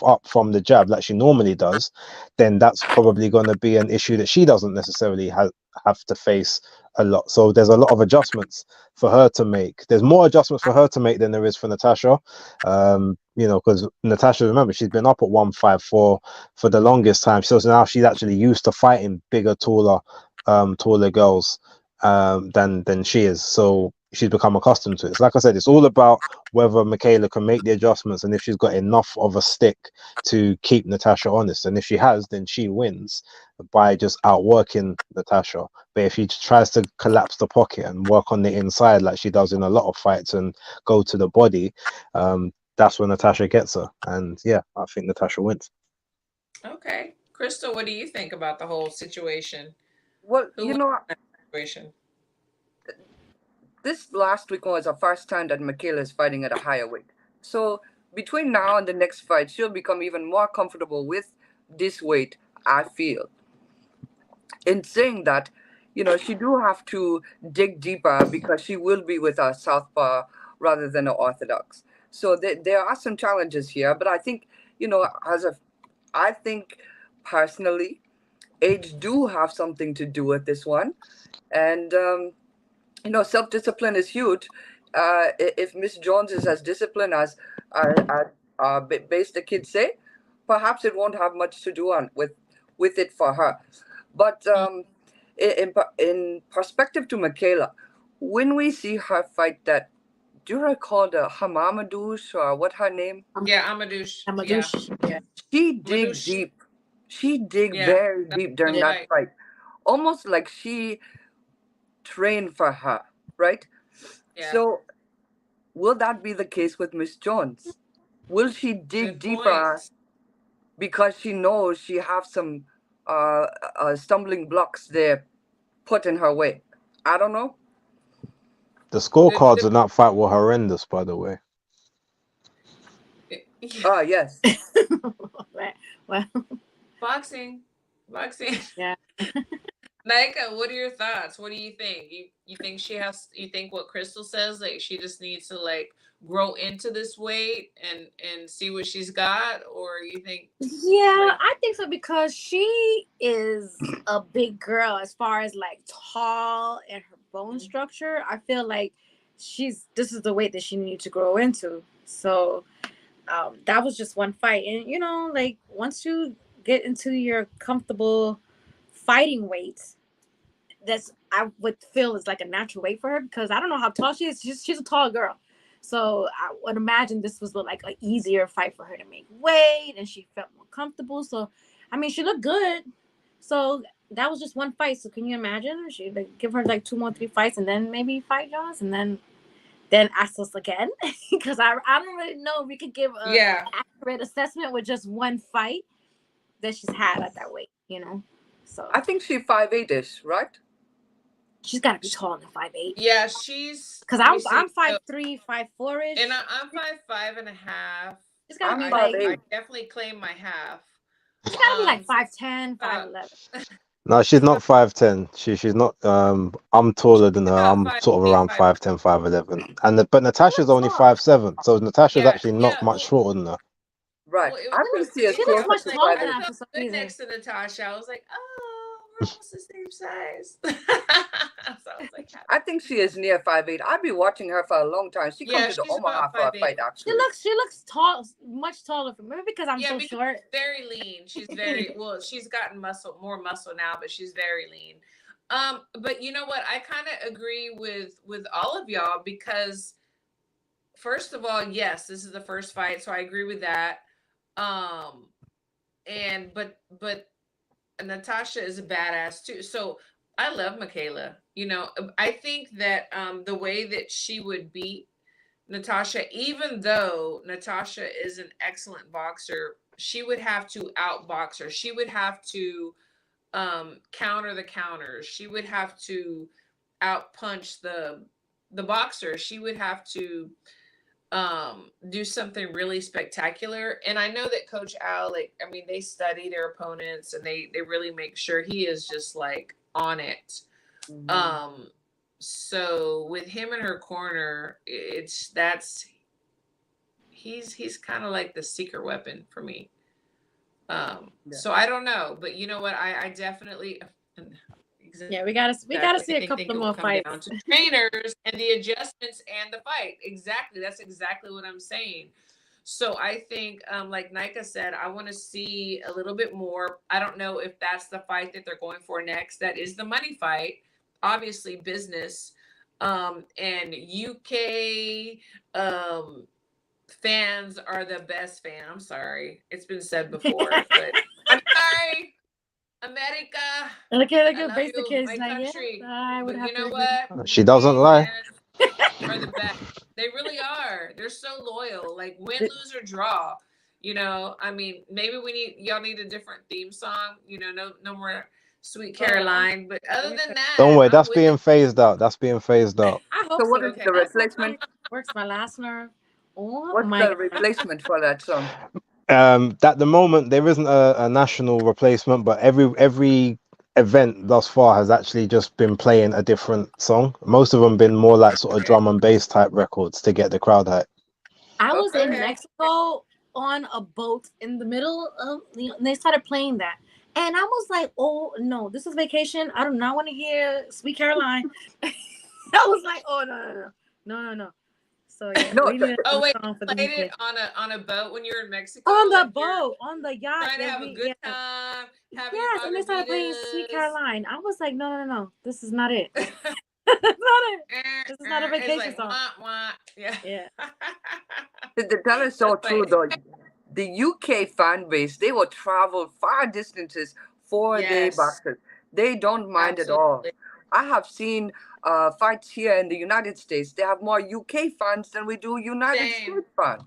up from the jab like she normally does, then that's probably going to be an issue that she doesn't necessarily have to face a lot. So there's a lot of adjustments for her to make. There's more adjustments for her to make than there is for Natasha. Because Natasha, remember, she's been up at 154 for the longest time. So now she's actually used to fighting bigger, taller girls than she is. So she's become accustomed to it. So like I said, it's all about whether Michaela can make the adjustments and if she's got enough of a stick to keep Natasha honest. And if she has, then she wins by just outworking Natasha. But if she tries to collapse the pocket and work on the inside like she does in a lot of fights and go to the body, that's when Natasha gets her. And yeah, I think Natasha wins. Okay. Crystal, what do you think about the whole situation? Well, situation? This last week was the first time that Michaela is fighting at a higher weight. So between now and the next fight, she'll become even more comfortable with this weight, I feel. in saying that, she do have to dig deeper because she will be with a southpaw rather than an orthodox. So there are some challenges here, but I think, I think personally, age do have something to do with this one, and self-discipline is huge. If Miss Jones is as disciplined as base the kids say, perhaps it won't have much to do with it for her. But in perspective to Michaela, when we see her fight that, do you recall the Hamamadouche or what her name? Yeah, Amadouche. Yeah. She dig Madouche. deep. She dig Yeah, very deep during good that fight. fight, almost like she trained for her, right? Yeah. So, will that be the case with Miss Jones? Will she dig Good deeper point. because she knows she have some stumbling blocks there put in her way? I don't know. The scorecards in that fight were horrendous, by the way. Ah, yes. Well, Boxing. yeah. Nika, what are your thoughts? What do you think? You think you think what Crystal says, like she just needs to like grow into this weight and see what she's got, or you think? Yeah, I think so, because she is a big girl as far as like tall and her bone structure. I feel like this is the weight that she needs to grow into. So that was just one fight, and like once you get into your comfortable fighting weight, I would feel is like a natural weight for her, because I don't know how tall she is. She's a tall girl. So I would imagine this was like an easier fight for her to make weight, and she felt more comfortable. So, I mean, she looked good. So that was just one fight. So can you imagine? She give her like 2 more, 3 fights, and then maybe fight Jones, and then ask us again, because I don't really know if we could give an accurate assessment with just one fight that she's had at that weight. So I think she 5'8"ish, right? She's got to be taller than 5'8". Yeah, she's because I'm 5'3", 5'4"ish, and I'm 5'5.5". She's got to be I like. definitely claim my half. She's got to be like 5'10", 5'11". No, she's not 5'10". She's not. I'm taller than her. I'm sort of around 5'10", 5'11". But Natasha's only 5'7", so Natasha's actually not much shorter than her. Right. Well, I think she looks much taller than I her for some felt good reason. next to Natasha. I was like, oh, we're almost the same size. So I was like, I think she is near 5'8". I've been watching her for a long time. She comes to the Omaha for a fight, actually. She looks tall, much taller for me, because I'm so short. Very lean. She's very well. She's gotten more muscle now, but she's very lean. But you know what? I kind of agree with all of y'all, because first of all, yes, this is the first fight, so I agree with that. And but Natasha is a badass too. So I love Michaela. I think that the way that she would beat Natasha, even though Natasha is an excellent boxer, she would have to outbox her. She would have to counter the counters. She would have to outpunch the boxer. She would have to do something really spectacular. And I know that Coach Al, they study their opponents, and they really make sure he is just like on it. Mm-hmm. So with him in her corner, he's kind of like the secret weapon for me. So I don't know, but you know what? I definitely Yeah, we gotta see a couple more fights. Down to trainers and the adjustments and the fight. Exactly. That's exactly what I'm saying. So I think, like Nika said, I want to see a little bit more. I don't know if that's the fight that they're going for next. That is the money fight, obviously business. And UK fans are the best fan. I'm sorry. It's been said before, but I'm sorry. America. Look at base the case. My country. But you know what? She doesn't lie. Are the best. They really are. They're so loyal. Like win, lose, or draw. Maybe y'all need a different theme song. No more Sweet Caroline. But other than that, don't worry. That's being phased out. I hope so. What is the replacement? Works my last nerve. What's the replacement for that song? At the moment there isn't a national replacement, but every event thus far has actually just been playing a different song. Most of them been more like sort of drum and bass type records to get the crowd hype. I was in Mexico on a boat in the middle of, and they started playing that. And I was like, oh, no, this is vacation. I do not want to hear Sweet Caroline. I was like, oh, no. So, yeah. No, wait, played it on a boat when you were in Mexico? On the boat, on the yacht. Trying to have a good time. Yes, and they started playing Sweet Caroline. I was like, no. This is not it. That's not it. This is not a vacation song. Yeah. That is so true, though. The UK fan base, they will travel far distances for their boxers. They don't mind at all. I have seen fights here in the United States. They have more UK fans than we do United States fans.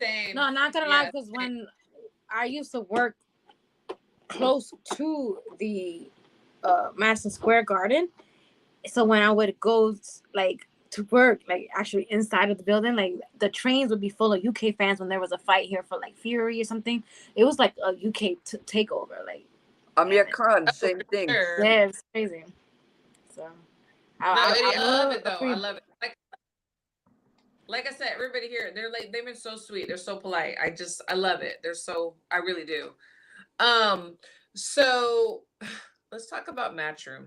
Same. No, not gonna lie, because when I used to work close to the Madison Square Garden, so when I would go like to work, like actually inside of the building, like the trains would be full of UK fans when there was a fight here for like Fury or something. It was like a UK takeover, like Amir Khan, same thing. Yeah, it's crazy. So I love it though. I love it. Like I said, everybody here, they've been so sweet. They're so polite. I love it. I really do. So let's talk about Matchroom.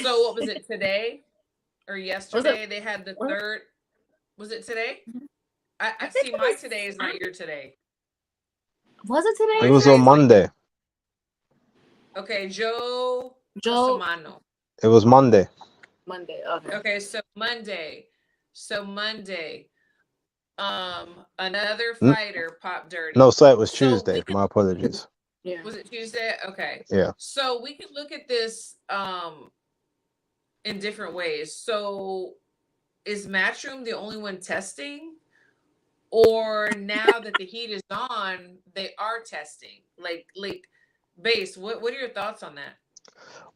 So what was it, today or yesterday? They had the third. Was it today? I see my today is not your today. Was it today? It was on Monday. Okay, Joe Samano. It was Monday. Monday. Okay, so Monday. Another fighter popped dirty. No, so it was Tuesday. My apologies. Yeah. Was it Tuesday? Okay. Yeah. So we can look at this in different ways. So is Matchroom the only one testing? Or now that the heat is on, they are testing? Like Base, what are your thoughts on that?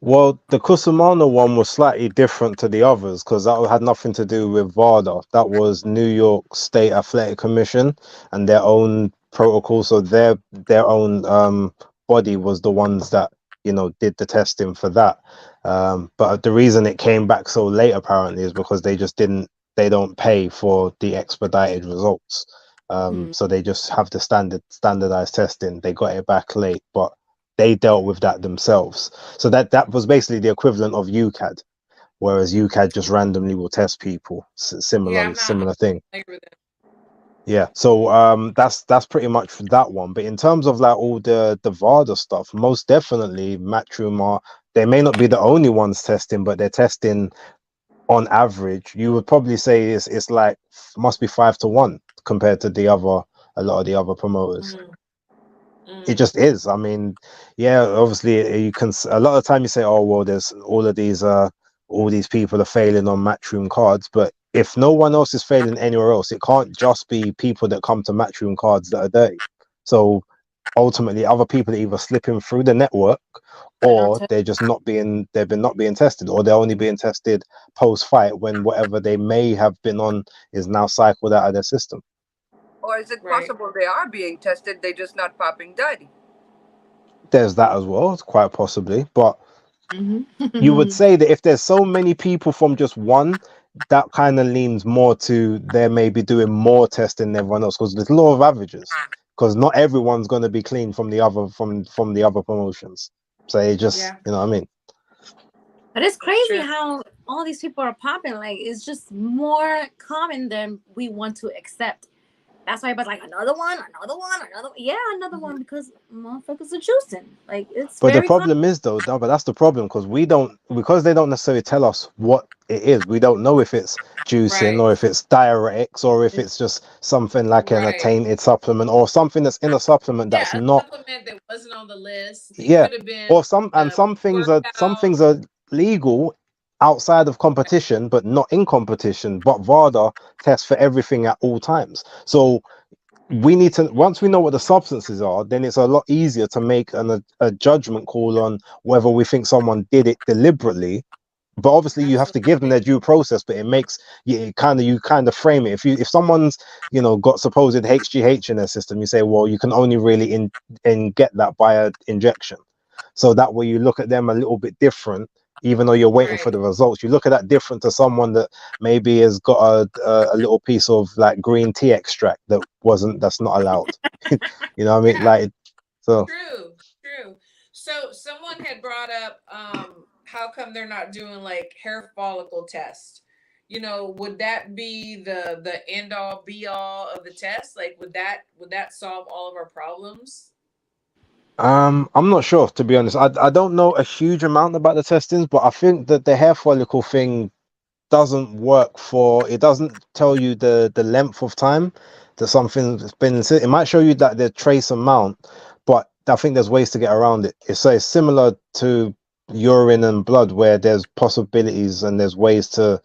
Well, the Cusimano one was slightly different to the others because that had nothing to do with VADA. That was New York State Athletic Commission and their own protocol. So their own body was the ones that, did the testing for that. But the reason it came back so late apparently is because they don't pay for the expedited results. So they just have the standardized testing. They got it back late, but they dealt with that themselves. So that was basically the equivalent of UCAD, whereas UCAD just randomly will test people. Similar thing. Yeah. So that's pretty much for that one. But in terms of like all the VADA stuff, most definitely Matchroom they may not be the only ones testing, but they're testing on average. You would probably say it's like must be 5-1 compared to a lot of the other promoters. It just is. I mean, yeah, obviously you can, a lot of the time you say, oh, well, there's all these people are failing on Matchroom cards, but if no one else is failing anywhere else, it can't just be people that come to Matchroom cards that are dirty. So ultimately other people are either slipping through the network or they're just not being tested, or they're only being tested post-fight when whatever they may have been on is now cycled out of their system. Or is it possible they are being tested, they're just not popping dirty? There's that as well, quite possibly. But you would say that if there's so many people from just one, that kind of leans more to they may be doing more testing than everyone else, because there's law of averages. Because not everyone's going to be clean from the other promotions. So it just, you know what I mean? But it's crazy how all these people are popping. Like, it's just more common than we want to accept. That's why everybody's like, another one. Yeah, another one, because motherfuckers are juicing. Like, it's But the problem is, though, but that's the problem, because they don't necessarily tell us what it is. We don't know if it's juicing or if it's diuretics or if it's just something like a tainted supplement or something that's in a supplement that's not. A supplement that wasn't on the list. It could have been, or some things are legal outside of competition but not in competition, but VADA tests for everything at all times. So we need to, once we know what the substances are, then it's a lot easier to make a judgment call on whether we think someone did it deliberately. But obviously you have to give them their due process, but it makes you kind of frame it. If someone's got supposed HGH in their system, you say, well, you can only really get that by an injection. So that way you look at them a little bit different, even though you're waiting for the results. You look at that different to someone that maybe has got a little piece of like green tea extract that's not allowed. You know what I mean? Like, so true. So someone had brought up how come they're not doing like hair follicle test? You know, would that be the end all be all of the test? Like would that solve all of our problems? I'm not sure, to be honest. I don't know a huge amount about the testings, but I think that the hair follicle thing doesn't work it doesn't tell you the length of time that something's been it might show you that the trace amount, but I think there's ways to get around it. It's similar to urine and blood, where there's possibilities and there's ways to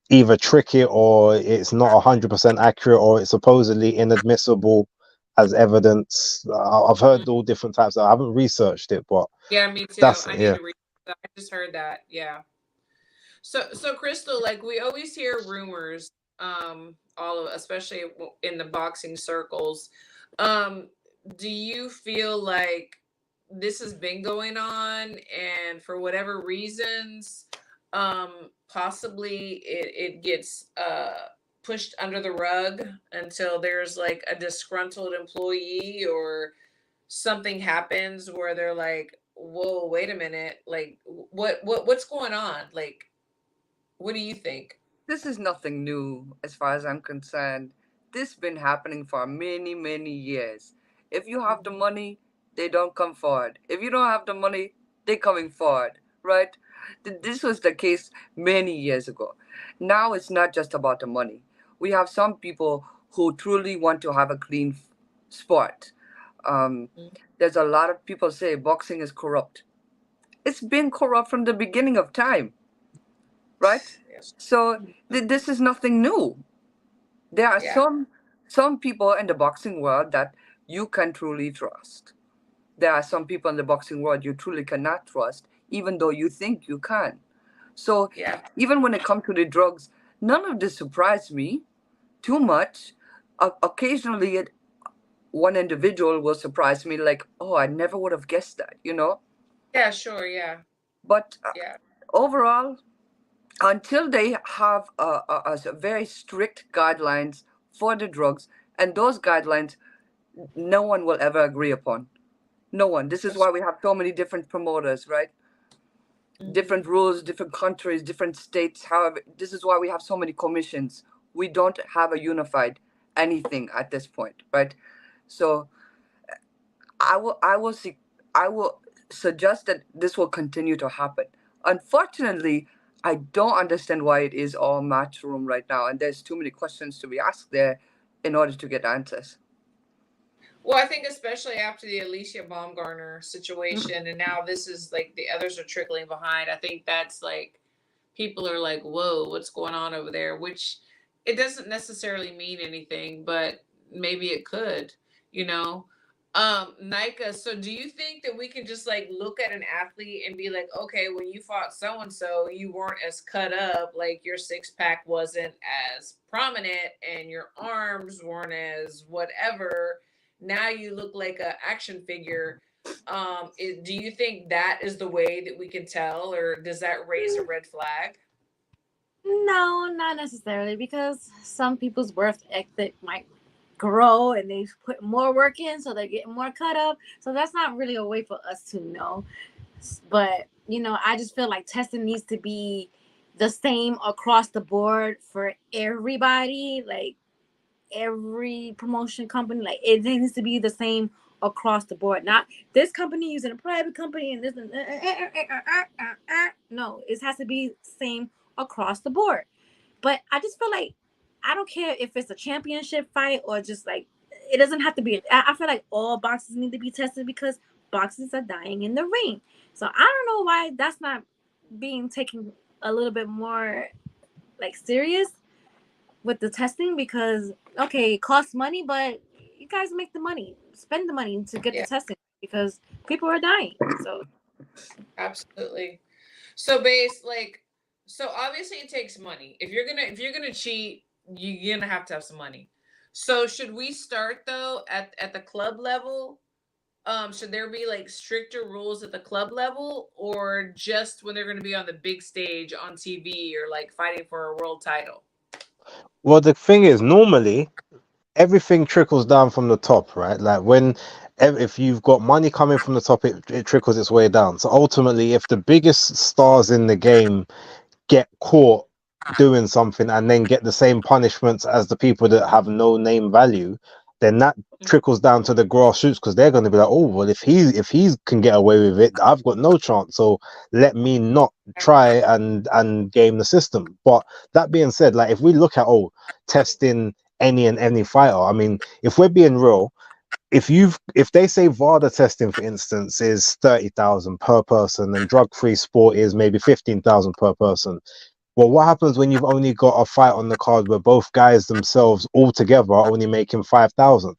either trick it, or it's not 100% accurate, or it's supposedly inadmissible as evidence. I've heard all different types. I haven't researched it, but yeah, me too. that's I need to read that. I just heard that. Yeah. So Crystal, like we always hear rumors, especially in the boxing circles. Do you feel like this has been going on, and for whatever reasons, possibly it gets pushed under the rug until there's like a disgruntled employee or something happens where they're like, whoa, wait a minute, like what's going on? Like, what do you think? This is nothing new as far as I'm concerned. This has been happening for many, many years. If you have the money, they don't come forward. If you don't have the money, they're coming forward, right? This was the case many years ago. Now it's not just about the money. We have some people who truly want to have a clean sport. There's a lot of people say boxing is corrupt. It's been corrupt from the beginning of time, right? Yes. So this is nothing new. There are some people in the boxing world that you can truly trust. There are some people in the boxing world you truly cannot trust, even though you think you can. So even when it comes to the drugs, none of this surprised me too much. Occasionally, one individual will surprise me, like, oh, I never would have guessed that, you know? Yeah, sure, yeah. But overall, until they have a very strict guidelines for the drugs, and those guidelines no one will ever agree upon. No one. This is why we have so many different promoters, right? Different rules, different countries, different states. However, this is why we have so many commissions. We don't have a unified anything at this point, right? So I will suggest that this will continue to happen. Unfortunately, I don't understand why it is all Matchroom right now, and there's too many questions to be asked there in order to get answers. Well, I think especially after the Alicia Baumgartner situation, and now this is like the others are trickling behind. I think that's like people are like, whoa, what's going on over there? Which it doesn't necessarily mean anything, but maybe it could, you know. Nika, so do you think that we can just like look at an athlete and be like, okay, when you fought so and so, you weren't as cut up, like your six pack wasn't as prominent and your arms weren't as whatever. Now you look like an action figure. Do you think that is the way that we can tell, or does that raise a red flag? No, not necessarily, because some people's worth ethic might grow and they put more work in, so they're getting more cut up. So that's not really a way for us to know. But you know, I just feel like testing needs to be the same across the board for everybody, like every promotion company. Like it needs to be the same across the board. Not this company using a private company and this. No, it has to be same across the board. But I just feel like I don't care if it's a championship fight or just like it doesn't have to be. I feel like all boxers need to be tested because boxers are dying in the ring. So I don't know why that's not being taken a little bit more like serious with the testing, because okay, it costs money, but you guys make the money, spend the money to get the testing because people are dying. So absolutely. So so obviously it takes money. If you're gonna cheat, you're gonna have to have some money. So should we start though at the club level? should there be like stricter rules at the club level, or just when they're going to be on the big stage on TV or like fighting for a world title? Well, the thing is, normally everything trickles down from the top, right? Like if you've got money coming from the top, it trickles its way down. So ultimately, if the biggest stars in the game get caught doing something and then get the same punishments as the people that have no name value, then that trickles down to the grassroots, because they're going to be like, oh well, if he can get away with it, I've got no chance, so let me not try and game the system. But that being said, like if we look at testing any fighter, I mean, if we're being real, if they say VADA testing, for instance, is 30,000 per person and drug-free sport is maybe 15,000 per person, well, what happens when you've only got a fight on the card where both guys themselves all together are only making 5,000?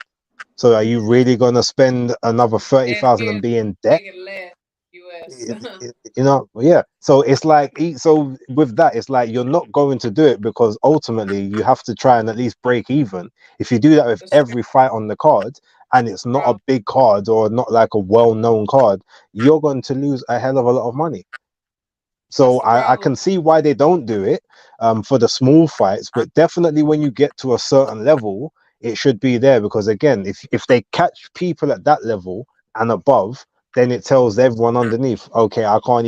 So are you really going to spend another 30,000 and be in debt? US. You know, yeah. So it's like, so with that, it's like you're not going to do it, because ultimately you have to try and at least break even. If you do that with every fight on the card, and it's not a big card or not like a well-known card, you're going to lose a hell of a lot of money. So I can see why they don't do it for the small fights, but definitely when you get to a certain level, it should be there, because again, if they catch people at that level and above, then it tells everyone underneath, okay, I can't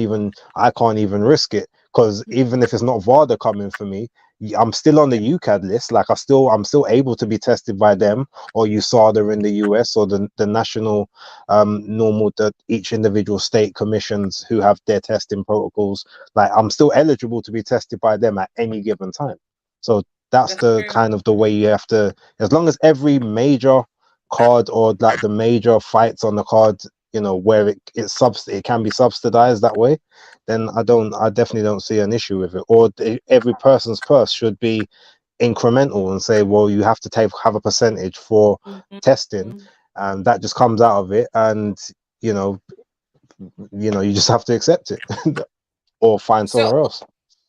even risk it, because even if it's not VADA coming for me, I'm still on the UCAD list. Like I'm still able to be tested by them or USADA in the US, or the national normal, that each individual state commissions who have their testing protocols. Like I'm still eligible to be tested by them at any given time. So that's the kind of the way you have to, as long as every major card or like the major fights on the card, you know, where it can be subsidized that way, then I definitely don't see an issue with it. Or every person's purse should be incremental and say, well, you have to have a percentage for testing, and that just comes out of it, and you know you just have to accept it or find somewhere else.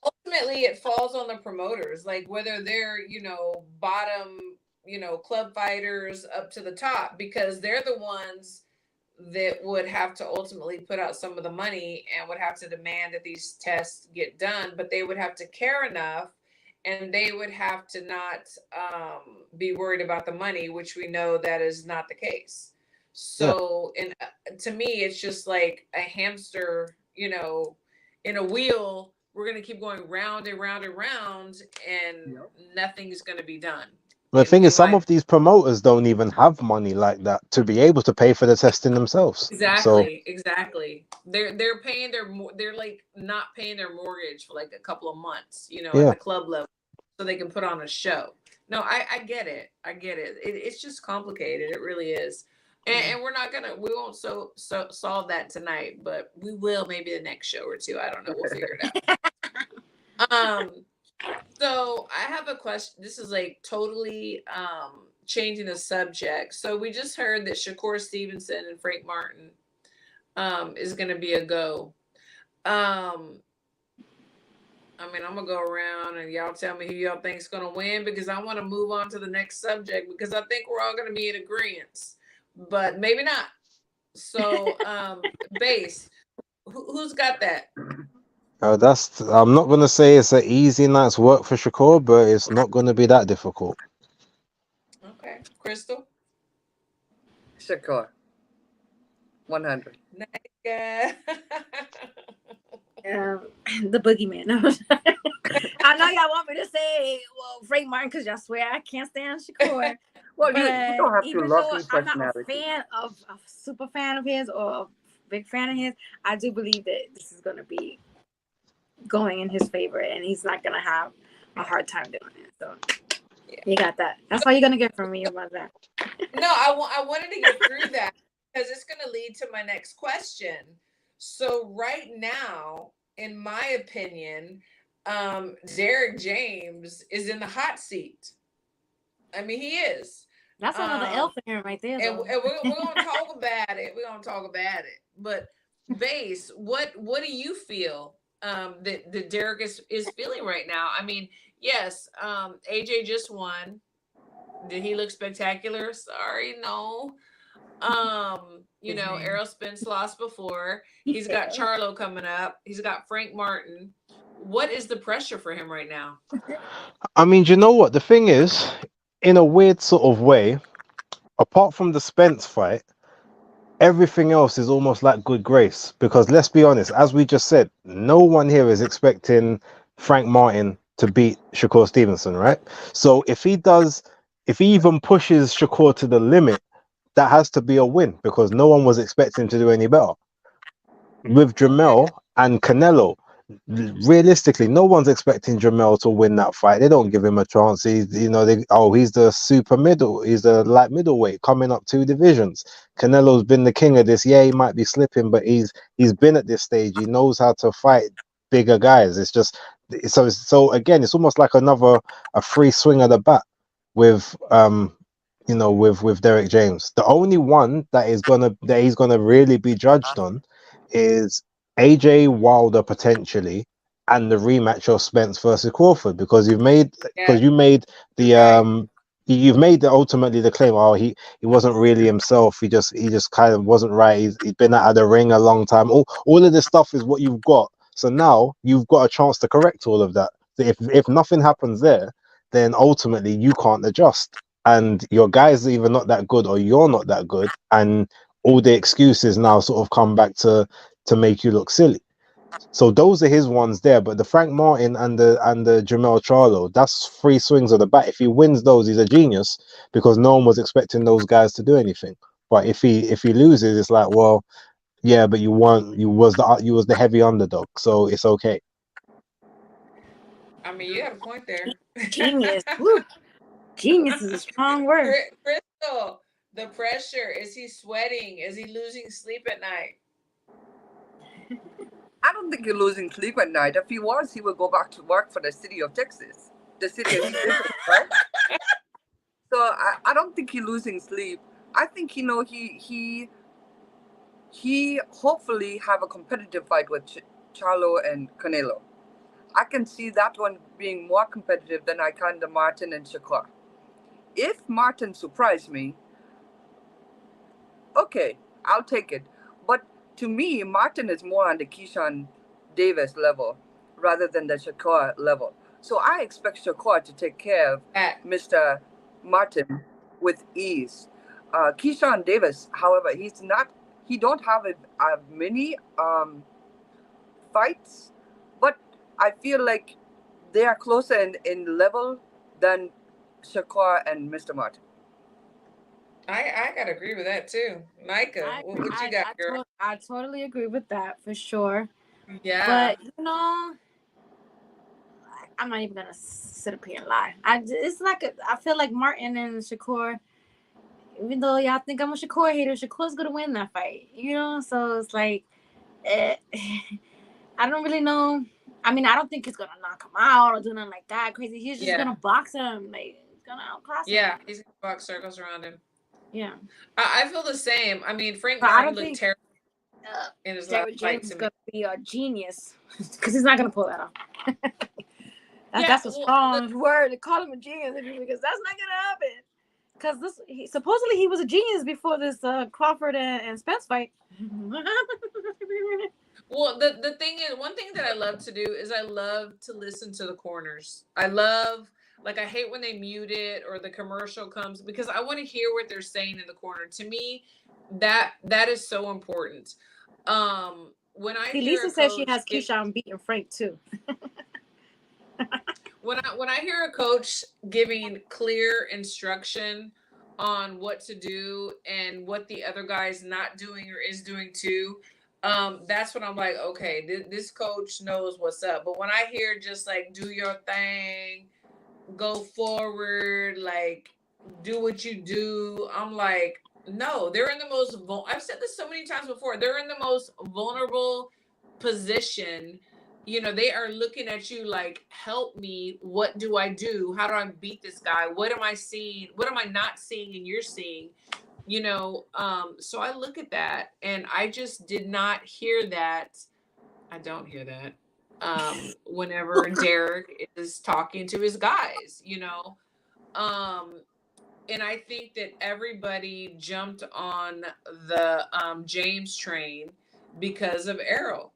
Ultimately it falls on the promoters, like whether they're bottom club fighters up to the top, because they're the ones that would have to ultimately put out some of the money and would have to demand that these tests get done, but they would have to care enough, and they would have to not be worried about the money, which we know that is not the case. So, and to me, it's just like a hamster, in a wheel. We're going to keep going round and round and round, and nothing's going to be done. The thing is, some of these promoters don't even have money like that to be able to pay for the testing themselves. Exactly. They're paying they're like not paying their mortgage for like a couple of months, at the club level, so they can put on a show. No, I get it. It's just complicated. It really is. And we won't solve that tonight, but we will maybe the next show or two. I don't know. We'll figure it out. So I have a question. This is like totally changing the subject. So we just heard that Shakur Stevenson and Frank Martin is going to be a go. I mean, I'm going to go around and y'all tell me who y'all think is going to win, because I want to move on to the next subject, because I think we're all going to be in agreement, but maybe not. So Base, who's got that? I'm not going to say it's an easy night's work for Shakur, but it's not going to be that difficult. Okay. Crystal? Shakur. 100. Nice guy. The boogeyman. I know y'all want me to say, well, Frank Martin, because y'all swear I can't stand Shakur. Well, you don't have to love his I'm not personality. a super fan of his or a big fan of his, I do believe that this is going to be going in his favor, and he's not going to have a hard time doing it. So you got that. That's all you're going to get from me about that. No, I wanted to get through that, because it's going to lead to my next question. So right now, in my opinion, Derrik James is in the hot seat. I mean, he is. That's another L for him right there. And we're going to talk about it. We're going to talk about it. But Base, what do you feel that Derrik is feeling right now? I mean, yes, AJ just won. Did he look spectacular? Sorry, no. You know, Errol Spence lost before. He's got Charlo coming up. He's got Frank Martin. What is the pressure for him right now? I mean, do you know what the thing is? In a weird sort of way, apart from the Spence fight, everything else is almost like good grace. Because let's be honest, as we just said, no one here is expecting Frank Martin to beat Shakur Stevenson, right? So if he even pushes Shakur to the limit, that has to be a win because no one was expecting him to do any better. With Jamel and Canelo, realistically, no one's expecting Jamel to win that fight. They don't give him a chance. He's the super middle. He's the light middleweight coming up 2 divisions. Canelo's been the king of this. Yeah, he might be slipping, but he's been at this stage. He knows how to fight bigger guys. It's just so again, it's almost like a free swing of the bat with with Derrik James. The only one that he's gonna really be judged on is AJ Wilder potentially, and the rematch of Spence versus Crawford, because you made ultimately the claim, oh, he wasn't really himself. He just kind of wasn't right. He's been out of the ring a long time. All of this stuff is what you've got. So now you've got a chance to correct all of that. If nothing happens there, then ultimately you can't adjust. And your guys are either not that good or you're not that good, and all the excuses now sort of come back to make you look silly. So those are his ones there. But the Frank Martin and the Jamel Charlo, that's 3 swings of the bat. If he wins those, he's a genius, because no one was expecting those guys to do anything. But if he loses, it's like, well, yeah, but you was the heavy underdog, so it's okay. I mean, you have a point there. Genius. Woo. Genius is a strong word. Crystal, the pressure. Is he sweating? Is he losing sleep at night? I don't think he's losing sleep at night. If he was, he would go back to work for the city of Texas, the city he lives in, right? So I don't think he's losing sleep. I think he hopefully have a competitive fight with Charlo and Canelo. I can see that one being more competitive than I can the Martin and Shakur. If Martin surprised me, okay, I'll take it. But to me, Martin is more on the Keyshawn Davis level rather than the Shakur level. So I expect Shakur to take care of Mr. Martin with ease. Keyshawn Davis, however, he don't have many fights, but I feel like they are closer in level than Shakur and Mr. Martin. I gotta agree with that too. Micah, what you got, girl? I totally agree with that for sure. Yeah. But I'm not even gonna sit up here and lie. I feel like Martin and Shakur, even though y'all think I'm a Shakur hater, Shakur's gonna win that fight. So it's like, I don't really know. I mean, I don't think he's gonna knock him out or do nothing like that crazy. He's just gonna box him. Like, he's gonna outclass him. Yeah, he's gonna box circles around him. Yeah. I feel the same. I mean, Frank Martin looked terrible in his last Derrik fight James to is me. gonna be a genius because he's not gonna pull that off. That's a strong word to call him a genius, because that's not gonna happen. Because supposedly he was a genius before this Crawford and Spence fight. Well, the thing is, one thing that I love to do is I love to listen to the corners. I hate when they mute it or the commercial comes, because I want to hear what they're saying in the corner. To me, that is so important. When I hear Lisa says she has Keyshawn beating Frank too. When I hear a coach giving clear instruction on what to do and what the other guy's not doing or is doing too, that's when I'm like, okay, this coach knows what's up. But when I hear just like, do your thing, go forward, like, do what you do, I'm like, no, they're in the most I've said this so many times before, they're in the most vulnerable position. They are looking at you like, help me, what do I do, how do I beat this guy, what am I seeing, what am I not seeing and you're seeing? So I look at that and I just did not hear that. I don't hear that whenever Derrik is talking to his guys, and I think that everybody jumped on the James train because of Errol.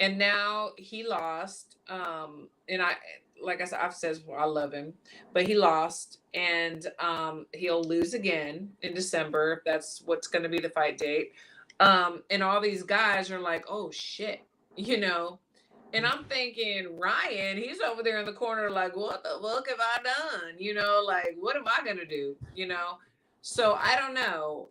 And now he lost. And like I said, I've said before, I love him, but he lost, and he'll lose again in December if that's what's going to be the fight date. And all these guys are like, oh shit, you know. And I'm thinking, Ryan, he's over there in the corner, like, what the fuck have I done? You know, like, what am I gonna do? You know. So I don't know.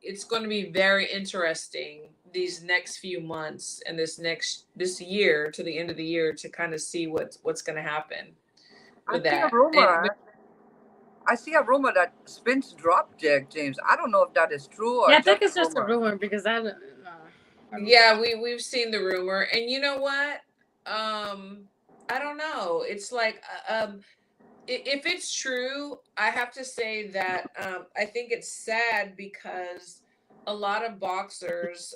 It's going to be very interesting these next few months and this year to the end of the year to kind of see what's going to happen with that. I see a rumor that Spence dropped Derrik James. I don't know if that is true or I think it's just a rumor because I don't know. Yeah, we've seen the rumor, and you know what? I don't know. It's like if it's true, I have to say that I think it's sad because a lot of boxers,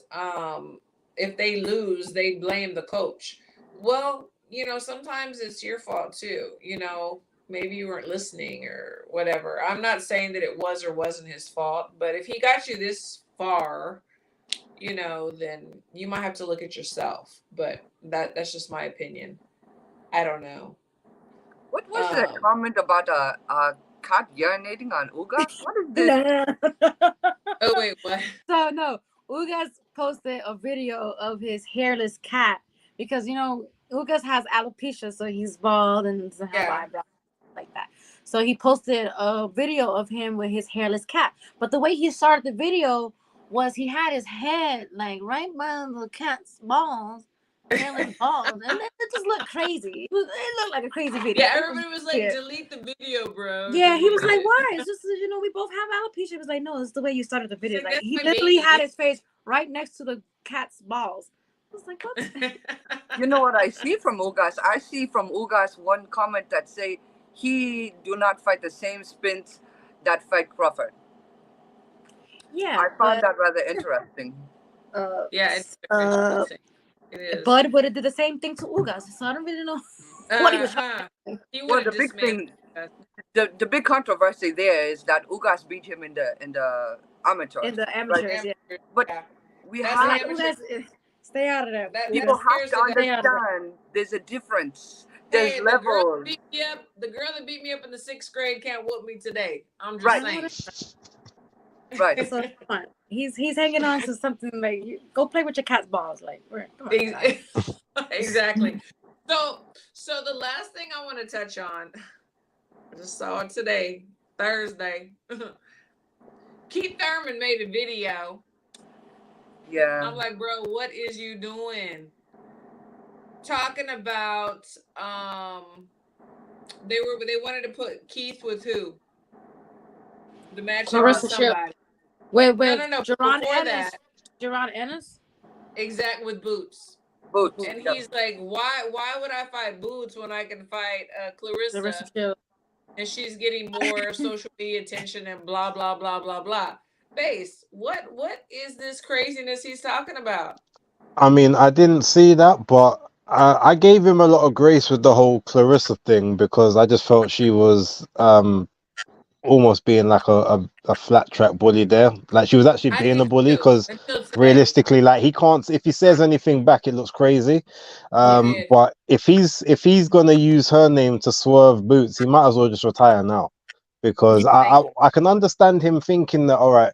if they lose, they blame the coach. Well, you know, sometimes it's your fault too. You know, maybe you weren't listening or whatever. I'm not saying that it was or wasn't his fault, but if he got you this far, you know, then you might have to look at yourself. But that's just my opinion. I don't know. What was that comment about a cat urinating on Ugas? What is this? Oh wait, what? So no, Ugas posted a video of his hairless cat because you know Ugas has alopecia, so he's bald and doesn't have eyebrows like that. So he posted a video of him with his hairless cat. But the way he started the video was he had his head like right by the cat's balls. Hairless balls, and it just looked crazy. It looked like a crazy video. Yeah, everybody was like, delete the video, bro. Yeah, he was like, why? It's just, you know, we both have alopecia. He was like, no, it's the way you started the video. Like, he literally had his face right next to the cat's balls. I was like, what? You know what I see from Ugas? I see from Ugas one comment that say he do not fight the same Spence that fight Crawford. Yeah. I found that rather interesting. Yeah, it's interesting. Bud would have did the same thing to Ugas, so I don't really know what he was trying to do. Well, the big thing, the big controversy there is that Ugas beat him in the amateurs. In the amateurs, right? Yeah. But we have stay out of that. People have to understand there's a difference. There's levels. The girl that beat me up in the 6th grade can't whoop me today. I'm just saying. Right. So come on. He's hanging on to something like go play with your cat's balls. Like, come on, exactly. So the last thing I want to touch on, I just saw it today, Thursday. Keith Thurman made a video. Yeah. I'm like, bro, what is you doing? Talking about they wanted to put Keith with who? The match with somebody. Wait. No. Jerron Ennis? Exact with Boots. And he's like, why would I fight Boots when I can fight Clarissa? And she's getting more social media attention and blah, blah, blah, blah, blah. Base, what is this craziness he's talking about? I mean, I didn't see that, but I gave him a lot of grace with the whole Clarissa thing because I just felt she was almost being like a flat track bully there. Like she was actually being a bully because realistically, like he can't, if he says anything back, it looks crazy. But if he's gonna use her name to swerve Boots, he might as well just retire now, because I can understand him thinking that, all right,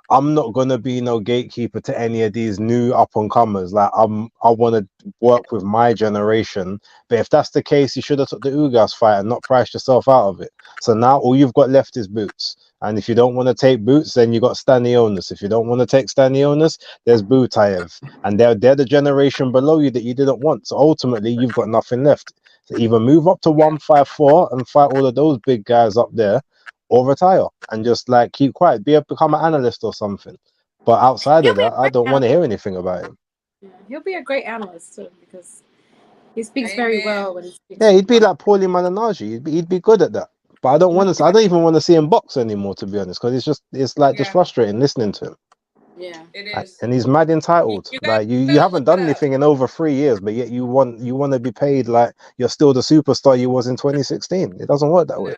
I'm not gonna be no gatekeeper to any of these new up and comers. Like I want to work with my generation. But if that's the case, you should have took the Ugas fight and not priced yourself out of it. So now all you've got left is Boots. And if you don't want to take Boots, then you got Stanionis. If you don't want to take Stanionis, there's Butayev. And they're the generation below you that you didn't want. So ultimately, you've got nothing left. So either move up to 154 and fight all of those big guys up there, or retire and just like keep quiet, become an analyst or something. But outside of that, I don't want to hear anything about him. Yeah, he'll be a great analyst too because he speaks very well when he speaks. Yeah, he'd be like Paulie Malignaggi. He'd be good at that. But I don't want to. I don't even want to see him box anymore, to be honest, because it's just frustrating listening to him. Yeah, it is. And he's mad entitled. You haven't done anything in over 3 years, but yet you want to be paid like you're still the superstar you was in 2016. It doesn't work that way.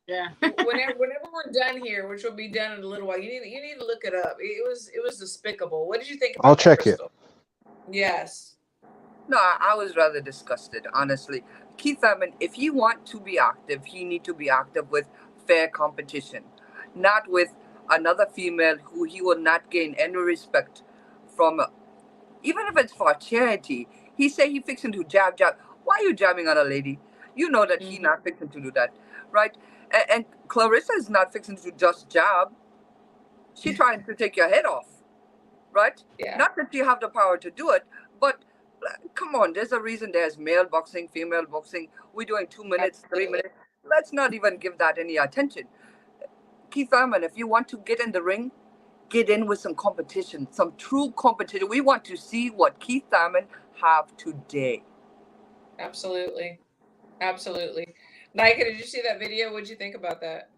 Yeah. Whenever we're done here, which will be done in a little while, you need to look it up. It was despicable. What did you think about I'll that, check it. Crystal? Yes. No, I was rather disgusted, honestly. Keith Urban, if he want to be active, he need to be active with fair competition, not with another female who he will not gain any respect from, even if it's for charity. He say he fixing to jab. Why are you jabbing on a lady? You know that he not fixing to do that, right? And Clarissa is not fixing to just jab. She trying to take your head off, right? Yeah. Not that you have the power to do it, but come on, there's a reason there's male boxing, female boxing. We're doing 2 minutes, 3 minutes. Let's not even give that any attention. Keith Urban, if you want to get in the ring, get in with some competition, some true competition. We want to see what Keith Urban have today. Absolutely. Absolutely. Nika, did you see that video? What'd you think about that?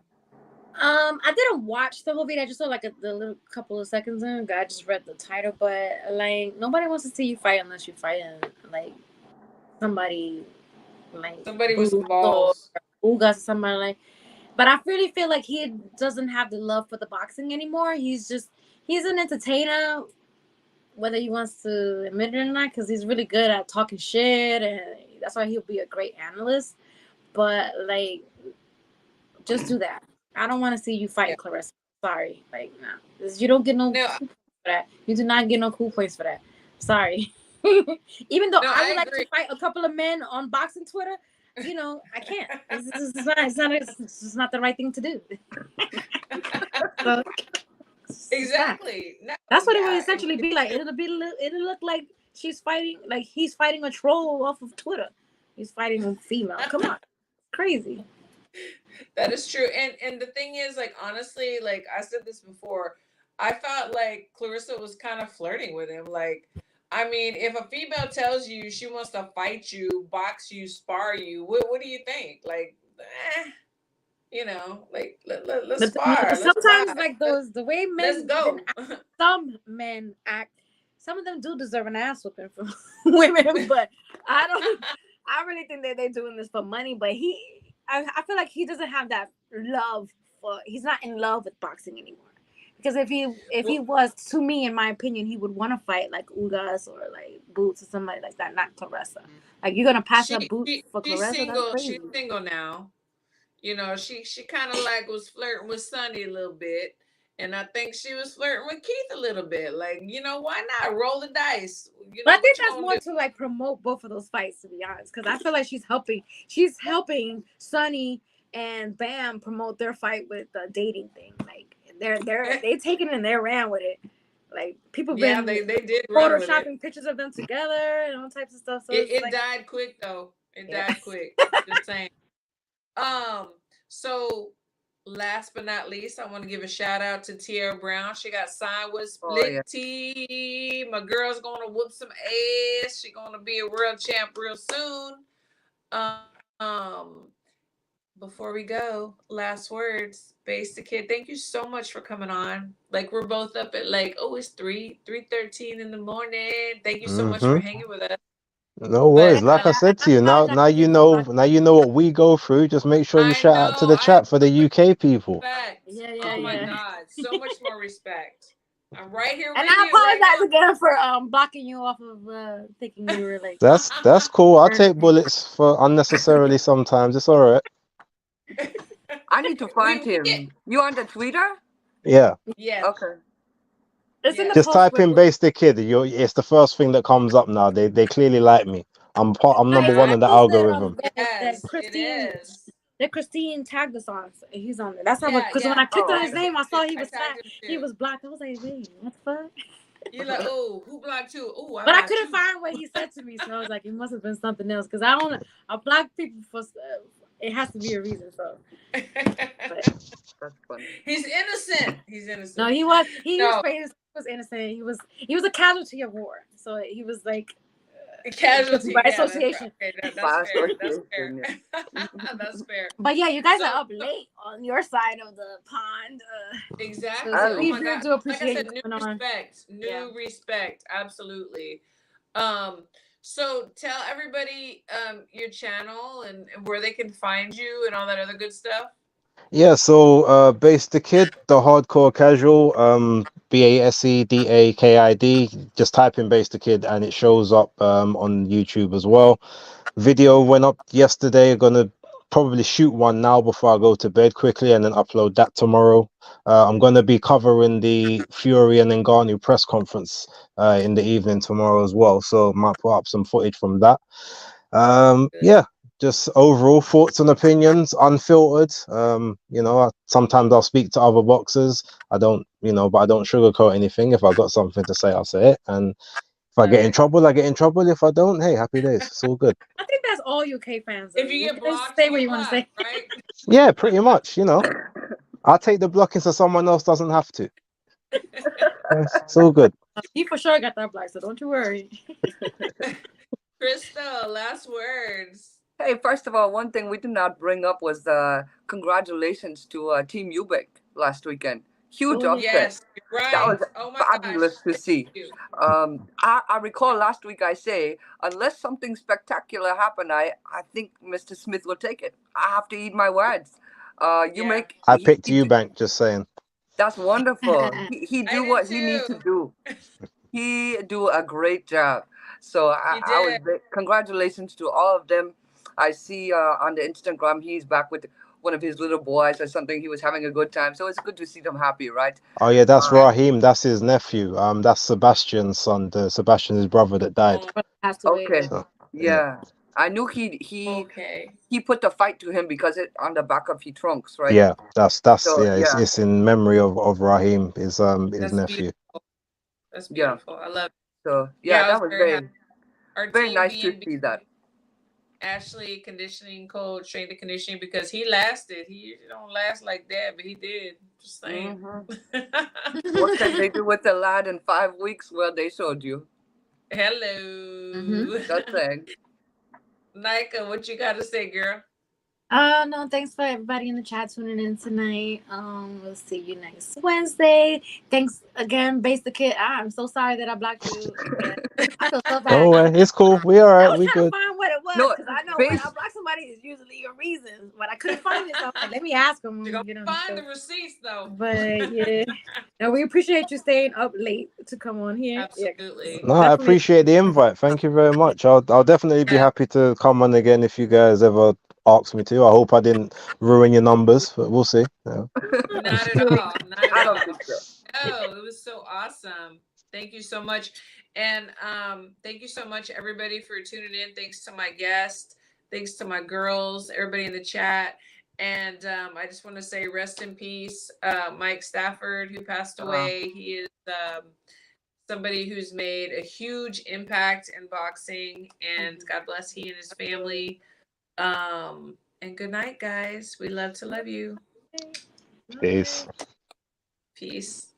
I didn't watch the whole video. I just saw like the little couple of seconds in. I just read the title, but like nobody wants to see you fight unless you fight like somebody with some balls. Ugas or somebody like. But I really feel like he doesn't have the love for the boxing anymore. He's an entertainer, whether he wants to admit it or not, because he's really good at talking shit, and that's why he'll be a great analyst. But like, just do that. I don't want to see you fight Clarissa. Sorry, like, no. You don't get no cool points for that. You do not get no cool points for that. Sorry. Even though I would like to fight a couple of men on boxing Twitter, you know, I can't. It's just not the right thing to do. So, exactly. No, that's what it would essentially be like. It'll look like he's fighting a troll off of Twitter. He's fighting a female. Come on, crazy. That is true. And the thing is, like, honestly, like I said this before, I felt like Clarissa was kind of flirting with him. Like, I mean, if a female tells you she wants to fight you, box you, spar you, what do you think? Like, you know, like let's spar. Sometimes like the way men, let's go. Some men act. Some of them do deserve an ass whooping from women, but I really think that they're doing this for money. But I feel like he doesn't have that love for. He's not in love with boxing anymore. Because if he was, to me, in my opinion, he would want to fight like Ugas or like Boots or somebody like that, not Clarissa. Like, you're gonna pass up Boots for Clarissa? Single. She's single now. You know, she kind of like was flirting with Sunday a little bit, and I think she was flirting with Keith a little bit. Like, you know, why not roll the dice? You know, but I think that's more to like promote both of those fights, to be honest, because I feel like she's helping Sunny and Bam promote their fight with the dating thing. Like, they taken it and they ran with it. Like, people been they did photoshopping pictures of them together and all types of stuff. So it died quick though. It died quick. Just saying. So last but not least, I want to give a shout out to Tierra Brown. She got signed with Split T. My girl's gonna whoop some ass. She's gonna be a world champ real soon. Before we go, last words. Base the Kid, thank you so much for coming on. Like, we're both up at like, it's 3:13 in the morning. Thank you so much for hanging with us. No worries. Like I said to you, now you know what we go through. Just make sure you shout out to the chat for the UK people. Oh my God, so much more respect. I'm right here. And I apologize again for blocking you off of thinking you were like. That's cool. I'll take bullets for unnecessarily sometimes. It's all right. I need to find him. You on the Twitter? Yeah. Yeah. Okay. Just type in Base the Kid. It's the first thing that comes up now. They clearly like me. I'm number one in the algorithm. Yes, that Christine tagged us on. He's on there. That's how. Because when I clicked on his name, I saw he was blocked. I was like, wait, what the fuck? You're like, oh, who blocked you? Oh, but I couldn't find what he said to me, so I was like, it must have been something else. Because I block people for. It has to be a reason. So. That's funny. He's innocent. No, he was innocent. He was a casualty of war. So he was like a casualty by association. That's fair. That's fair. But yeah, you guys are up late on your side of the pond. Exactly. So we do appreciate like I said, new respect. Absolutely. So tell everybody your channel and where they can find you and all that other good stuff. Yeah, so Base the Kid, the hardcore casual, BASEDAKID. Just type in Base the Kid and it shows up on YouTube as well. Video went up yesterday. Gonna probably shoot one now before I go to bed quickly and then upload that tomorrow. I'm gonna be covering the Fury and Ngannou press conference in the evening tomorrow as well. So might put up some footage from that. Yeah, just overall thoughts and opinions, unfiltered. Sometimes I'll speak to other boxers. I don't, but I don't sugarcoat anything. If I got something to say, I'll say it. And if I get in trouble, I get in trouble. If I don't, hey, happy days. It's all good. I think that's all UK fans. If you get blocked, say you what get you want to say. blocked, right? Yeah, pretty much. I'll take the blocking so someone else doesn't have to. It's all good. He for sure got that block, so don't you worry. Crystal, last words. Hey, first of all, one thing we did not bring up was congratulations to Team Eubank last weekend. Huge upset. Yes, right. That was my fabulous gosh. to see. I recall last week I say, unless something spectacular happened, I think Mr. Smith will take it. I have to eat my words. I picked Eubank, just saying. That's wonderful. he do what he needs to do. He do a great job. So congratulations to all of them. I see on the Instagram he's back with one of his little boys or something. He was having a good time. So it's good to see them happy, right? Oh yeah, that's Raheem. That's his nephew. That's Sebastian's son. Sebastian's brother that died. Okay. So, yeah. I knew he put the fight to him because it on the back of his trunks, right? Yeah, it's in memory of Raheem, his nephew. Beautiful. That's beautiful. I love it. So that was very nice to see that. Ashley conditioning coach, strength and conditioning, because he lasted. He don't last like that, but he did. Just saying. What can they do with the lad in 5 weeks? Well, they showed you. Hello. That's saying. Nika, what you got to say, girl? No, thanks for everybody in the chat tuning in tonight. We'll see you next Wednesday. Thanks again, Base the Kid. I'm so sorry that I blocked you. I feel so bad. Oh, it's cool. We all right. We good. I was trying to find what it was because I know when I block somebody, it's usually a reason, but I couldn't find it. So like, let me ask them. You're gonna find the receipts though. But yeah, and we appreciate you staying up late to come on here. Absolutely. No, I appreciate the invite. Thank you very much. I'll definitely be happy to come on again if you guys ever ask me to. I hope I didn't ruin your numbers, but we'll see. Yeah. Not at all. I don't think so. Oh, it was so awesome. Thank you so much. And thank you so much, everybody, for tuning in. Thanks to my guests. Thanks to my girls, everybody in the chat. And I just want to say rest in peace, Mike Stafford, who passed away. He is somebody who's made a huge impact in boxing. And God bless he and his family. And good night, guys. We love to love you. Peace. Peace.